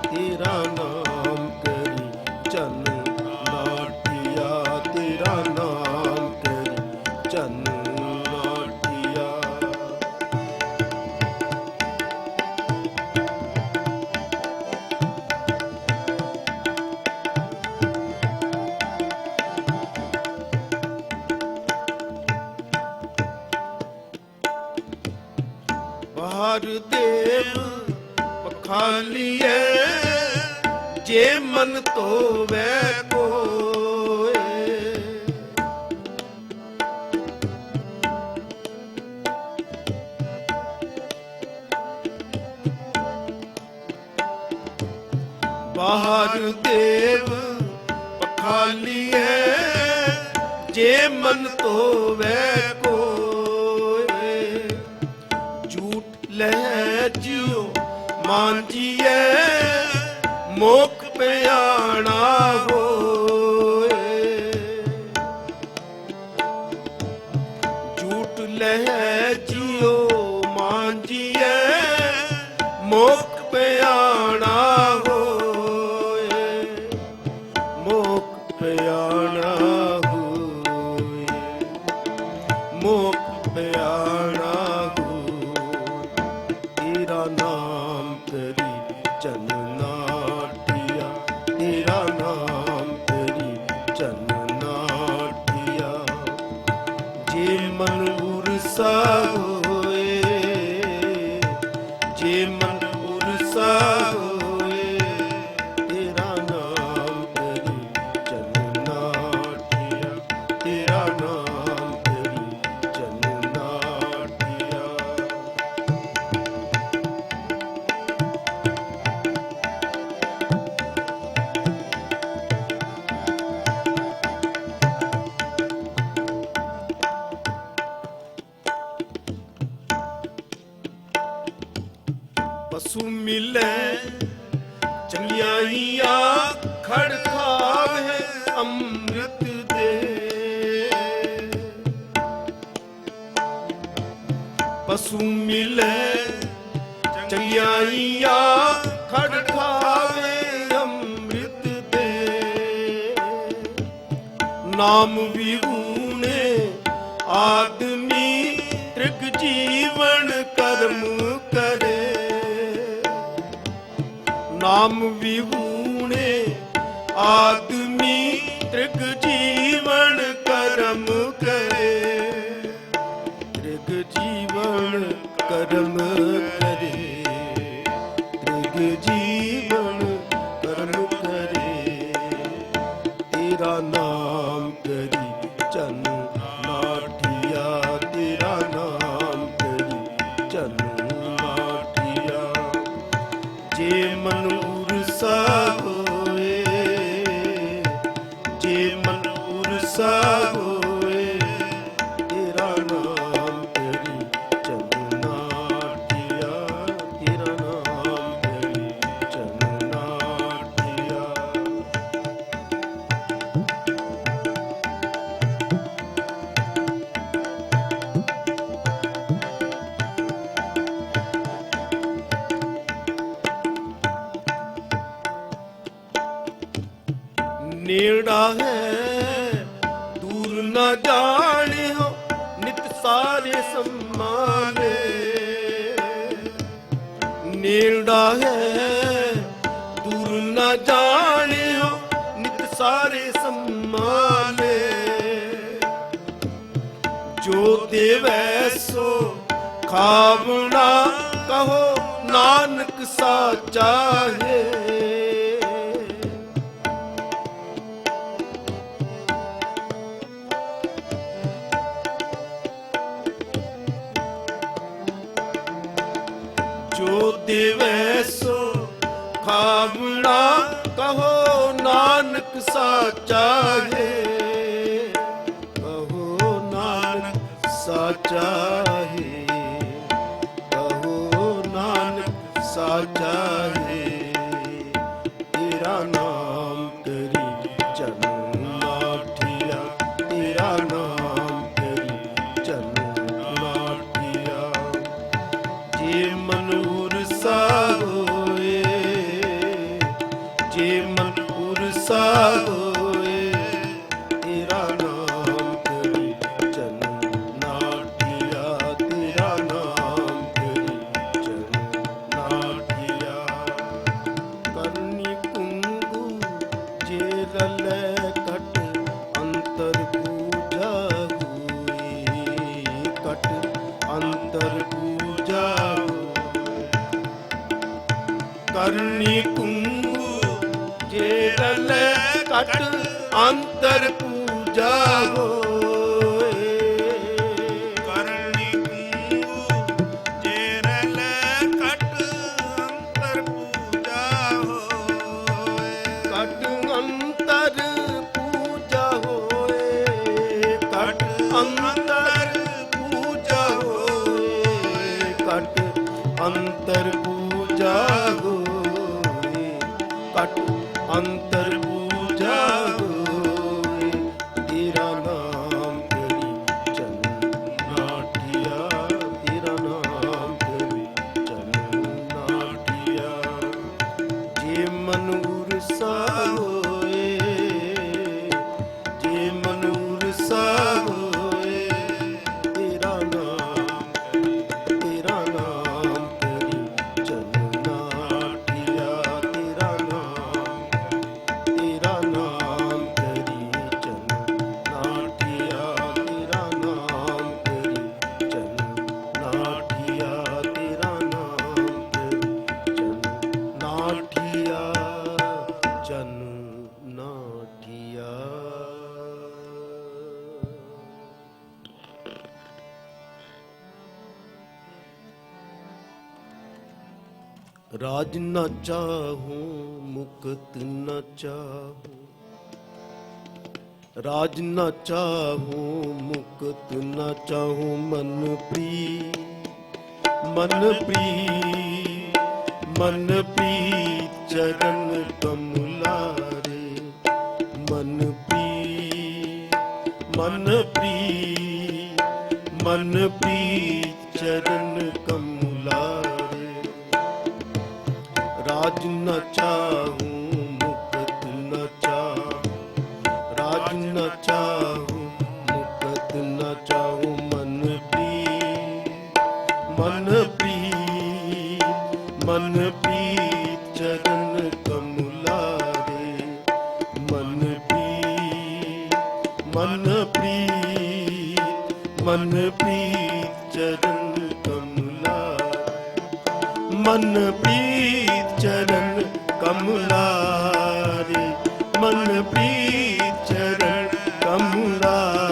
ਤੇਰਾ ਨਾਮ ਕਰੀ ਚਨ ਨਾਟਿਆ, ਤੇਰਾ ਨਾਮ ਕਰੀ ਚਨ ਨਾਟਿਆ। ਬਾਹਰ ਦੇਵ ਪਖਾਲੀਏ, ਜੇ ਮਨ ਧੋਵੈ ਕੋਏ। ਬਾਹਰ ਦੇਵ ਪਖਾਲੀਏ, ਜੇ ਮਨ ਧੋਵੈ ਕੋਏ। ਝੂਠ ਲੈ ਜਿਉ ਮਾਂਜੀਐ, ਮੋਖ ਪਿਆਣਾ ਹੋਏ। ਝੂਠ ਲੈ ਜਿਉ ਮਾਂਜੀਐ, ਮੋਖ ਪਿਆਣਾ ਹੋਏ, ਮੋਖ ਪਿਆਣਾ ਹੋਏ, ਮੋਖ ਪਿਆਣਾ ਹੋਏ। ਤੇਰਾ ਨਾਮ ਕਰੀ ਚਨ ਨਾਟਿਆ, ਤੇਰਾ ਨਾਮ ਕਰੀ ਚਨ ਨਾਟਿਆ। ਜੇ ਮਨ ਉਰਸਾ ਹੋਏ, ਜੇ ਮਨ ਉਰਸਾ ਹੋਏ, ਤੇਰਾ ਨਾਮ ਕਰੀ ਚਨ ਨਾਟਿਆ, ਤੇਰਾ ਨਾਮ ਕਰੀ ਚਨ ਨਾਟਿਆ। ਪਸੂ ਮਿਲੇ ਚੰਗਿਆਈਆਂ, ਖੜ ਖਾਵੇ ਅੰਮ੍ਰਿਤ ਦੇ। ਪਸੂ ਮਿਲੇ ਚੰਗਿਆਈਆਂ, ਖੜ ਖਾਵੇ ਅੰਮ੍ਰਿਤ ਦੇ। ਨਾਮ ਵਿਹੂਣੇ ਆਦਮੀ ਤ੍ਰਿਗ ਜੀਵਨ ਕਰਮ ਕਰੇ। ਨਾਮ ਵਿਹੂਣੇ ਆਦਮੀ ਤ੍ਰਿਗ ਜੀਵਨ ਕਰਮ ਕਰੇ। ਤ੍ਰਿਗ ਜੀਵਨ ਕਰਮ ਕਰੇ, ਤ੍ਰਿਗ ਜੀਵਨ ਕਰਮ ਕਰੇ। ਤੇਰਾ ਨਾਮ ਕਰੀ ਚਨ ਨਾਟਿਆ, ਤੇਰਾ ਨਾਮ ਕਰੀ ਚਨ ਨਾਟਿਆ। ਜੇ ਮਨ ਉਰਸਾ ਹੋਏ, ਜੇ ਮਨ ਉਰਸਾ ਹੋਏ, ਤੇਰਾ ਨਾਮ ਕਰੀ ਚਨ ਨਾਟਿਆ, ਤੇਰਾ ਨਾਮ ਕਰੀ ਚਨ ਨਾਟਿਆ। ਨੇੜਾ ਹੈ ਦੂਰ ਨਾ ਜਾਣਿਓ, ਨਿਤ ਸਾਰੇ ਸੰਮਾਲੇ। ਨੇੜਾ ਹੈ ਦੂਰ ਨਾ ਜਾਣਿਓ, ਨਿਤ ਸਾਰੇ ਸੰਮਾਲੇ। ਜੋ ਦੇਵੈ ਸੋ ਖਾਵਣਾ, ਕਹੋ ਨਾਨਕ ਸਾਚਾ ਹੈ। ਜੋ ਦੇਵੈ ਸੋ ਖਾਵਣਾ, ਕਹੋ ਨਾਨਕ ਸਾਚਾ ਹੈ। ਕਹੋ ਨਾਨਕ ਸਾਚਾ ਹੈ, ਕਹੋ ਨਾਨਕ ਸਾਚਾ ਹੈ। ਤੇਰਾ ਨਾਮ ਕਰੀ ਜਨ ਲਾਠੀਆ, ਤੇਰਾ ਨਾਮ ਕਰੀ ਜਨ ਲਾਠੀਆ। ਜੇ ਮਨੁਰ ਸਾ ਹੋਏ, ਜੇ ਮਨੁਰ ਸਾ ਹੋਏ, ਤੇਰਾ ਨਾਮ ਕਰੀ ਜਨ ਨਾਠੀਆ, ਤੇਰਾ ਨਾਮ ਕਰੀ ਜਨ ਨਾਠੀਆ। ਕਰਨੀ ਕੁੰਗੂ ਜੇ ਰਲੈ ਕਟ, ਅੰਤਰ ਪੂਜਾ ਹੋਈ, ਕਟ ਅੰਤਰ ਪੂਜਾ ਹੋਈ। ਕਰਨੀ ਕੁੰਗੂ ਜੇ ਰਲੈ ਕਟ, ਅੰਤਰ ਪੂਜਾ ਹੋਏ। ਕਰਨੀ ਕੁੰਗੂ ਜੇ ਰਲੈ ਕਟ, ਅੰਤਰ ਪੂਜਾ ਹੋਏ। ਕਟ ਅੰਤਰ ਪੂਜਾ ਹੋਏ, ਕਟ ਅੰਤਰ ਪੂਜਾ ਹੋਏ, ਕਟ ਅੰਤਰ ਪੂਜਾ ਹੋਏ, ਕਟ ਅੰਤਰ ਪੂਜਾ ਹੋਏ। ਤੇਰਾ ਨਾਮ ਕਰੀ ਜਨ ਨਾਠੀਆ, ਤੇਰਾ ਨਾਮ ਕਰੀ ਜਨ ਨਾਠੀਆ। ਜੇ ਮਨੁਰ ਸਾ ਹੋਏ, ਜੇ ਮਨੁਰ ਸਾ ਹੋਏ, ਤੇਰਾ ਨਾਮ ਕਰੀ, ਤੇਰਾ ਨਾਮ ਕਰੀ ਜਨ ਨਾਠੀਆ, ਤੇਰਾ ਨਾਮ ਕਰੀ, ਤੇਰਾ ਨਾਮ ਕਰੀ ਜਨ ਨਾਠੀਆ, ਤੇਰਾ ਨਾਮ ਕਰੀ ਜਨ ਨਾਠੀਆ, ਤੇਰਾ ਨਾਮ ਕਰੀ ਜਨ ਨਾਠੀਆ, ਜਨ ਨਾਠੀਆ। ਰਾਜ ਨਾ ਚਾਹੂੰ ਮੁਕਤ ਨਾ ਚਾਹੂੰ, ਰਾਜ ਨਾ ਚਾਹੂੰ ਮੁਕਤ ਨਾ ਚਾਹੂੰ। ਮਨ ਪ੍ਰੀ, ਮਨ ਪ੍ਰੀ, ਮਨ ਪ੍ਰੀ ਚਰਨ ਕਮਲਾਰੇ। ਮਨ ਪ੍ਰੀ, ਮਨ ਪ੍ਰੀ, ਮਨ ਪ੍ਰੀ ਚਰਨ ਕਮਲਾਰੇ। ਰਾਜ ਨਾ ਚਾਹੂੰ ਮੁਕਤ ਨਾ ਚਾਹੂੰ, ਰਾਜ ਨਾ ਚਾਹੂੰ ਮੁਕਤ ਨਾ ਚਾਹੂੰ। ਮਨ ਪ੍ਰੀ, ਮਨ ਪ੍ਰੀ, ਮਨ ਪ੍ਰੀ ਚਰਨ ਕਮਲਾਰੇ। ਮਨ ਪ੍ਰੀ, ਮਨ ਪ੍ਰੀ, ਮਨ ਪ੍ਰੀ ਚਰਨ ਕਮਲਾਰੇ। ਮਨ ਪ੍ਰੀਤ ਚਰਨ ਕਮਲਾਰੇ, ਮਨ ਪ੍ਰੀਤ ਚਰਨ ਕਮਲਾਰੇ।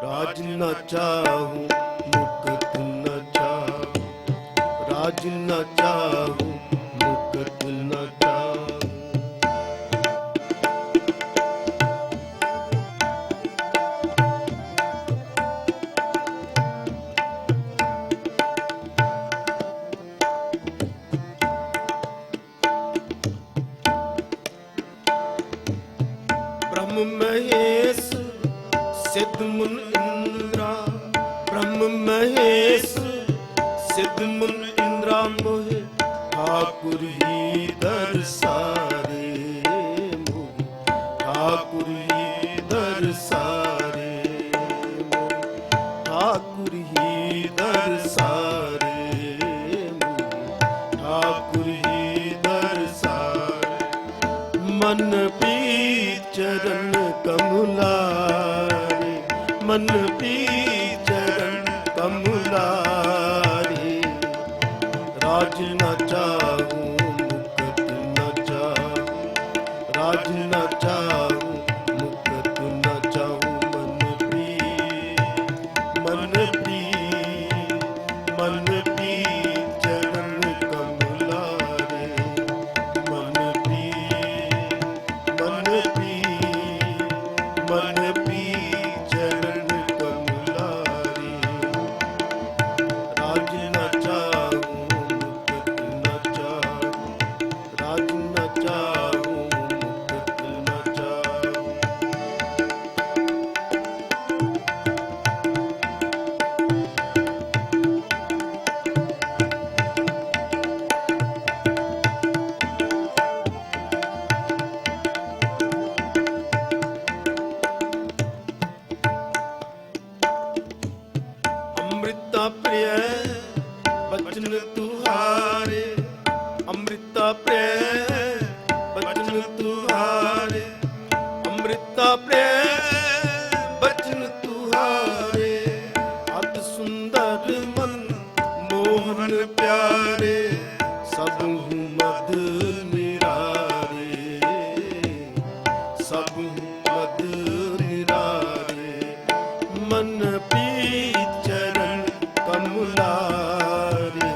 ਰਾਜ ਨਾ ਚਾਹੂੰ ਮੁਕਤ ਨਾ ਚਾਹੂੰ, ਰਾਜ ਨਾ ਚਾਹੂੰ ਮੁਕਤ ਨਾ ਚਾਹੂੰ। ब्रह्म महेश सिद्ध मुन इंद्रा, ब्रह्म महेश सिद्ध मुन इंद्रा मोहे ठाकुर ही दरसारे। मोहे ठाकुर ही दरसारे, मोहे ठाकुर ही दरसारे। चरण कमलारे, मन प्रीत चरण कमलारे। राज न चाहूं मुकुट न चाहूं, राज न चाहूं मुकुट न चाहूं। मन प्रीत मन प्रीत चरण कमलारे, मन प्रीत मन प्रीत चरण कमलारे। राज न चाहूं मुकुट न चाहूं, राज न चाहूं मुकुट न चाहूं। अमृता प्रिय बचन तुहारे, अमृता प्रिय बचन तुहारे, अमृता प्रिय बचन तुहारे। अति सुंदर मन मोहन प्यारे, सबहु मद निरारे, सबहु मद निरारे। मन प्रीत चरण कमलारे,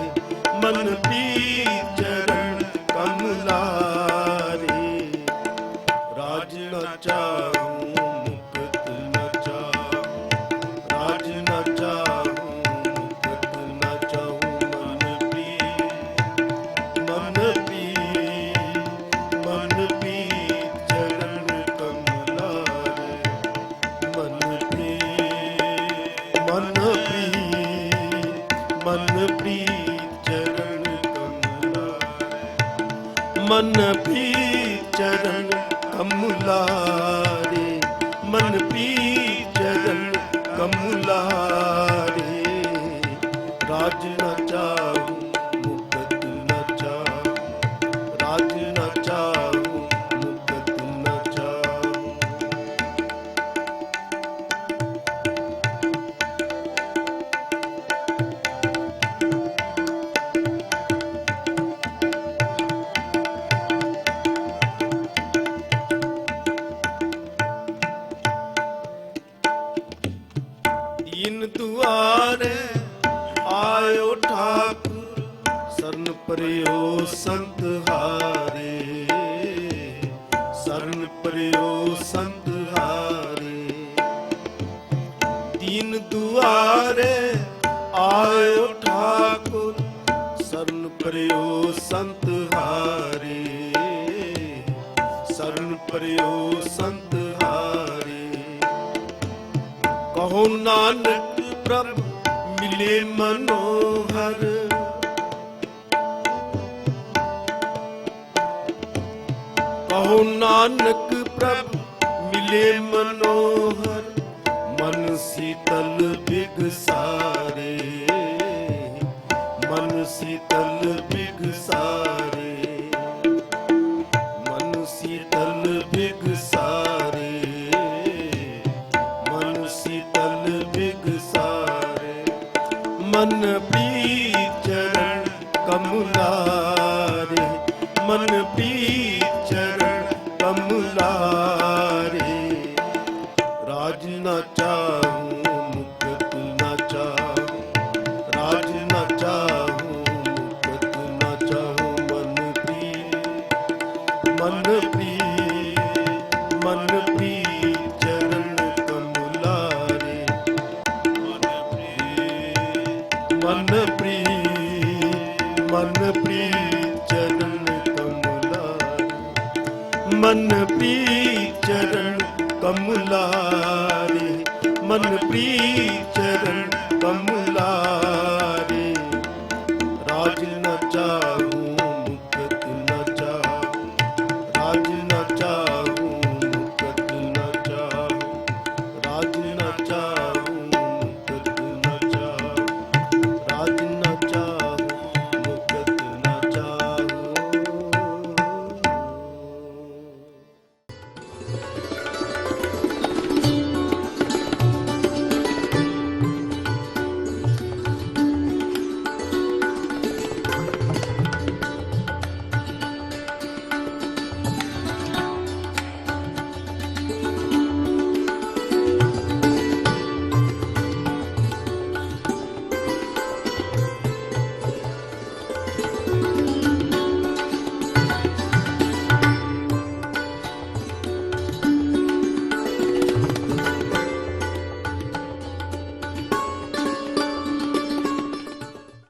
मन प्रीत चरण कमलारे। राज न चाहूं मुकुट न चाहूं, राज न चाहूं मुकुट न चाहूं। मन प्रीत चरण कमलारे, मन प्रीत चरण कमलारे। मन प्रीत चरण कमलारे, मन प्रीत चरण कमलारे। राज न चाहूं मुकुट न चाहूं, राज न चाहूं मुकुट न चाहूं। दीन दुआरे आयो ठाकुर, शरण परियो संत हारे, शरण परियो संत हारे। दीन दुआरे आयो ठाकुर, शरण परियो संत हारे, शरण परियो संत हारे। कहो नानक प्रभु मिले मनोहर, कहो नानक प्रभु मिले मनोहर। मन शीतल बिगसारे, मन शीतल बिगसारे, मन शीतल बिगसारे, मन शीतल बिगसारे। मन प्रीत चरण कमलारे, मन प्रीत चरण कमलारे। राज न चाहूं मुकुट न चाहूं, राज न चाहूं मुकुट न चाहूं। मन प्रीत चरण कमलारे, मन प्रीत चरण कमलारे। मन प्रीत चरण कमलारे, मन प्रीत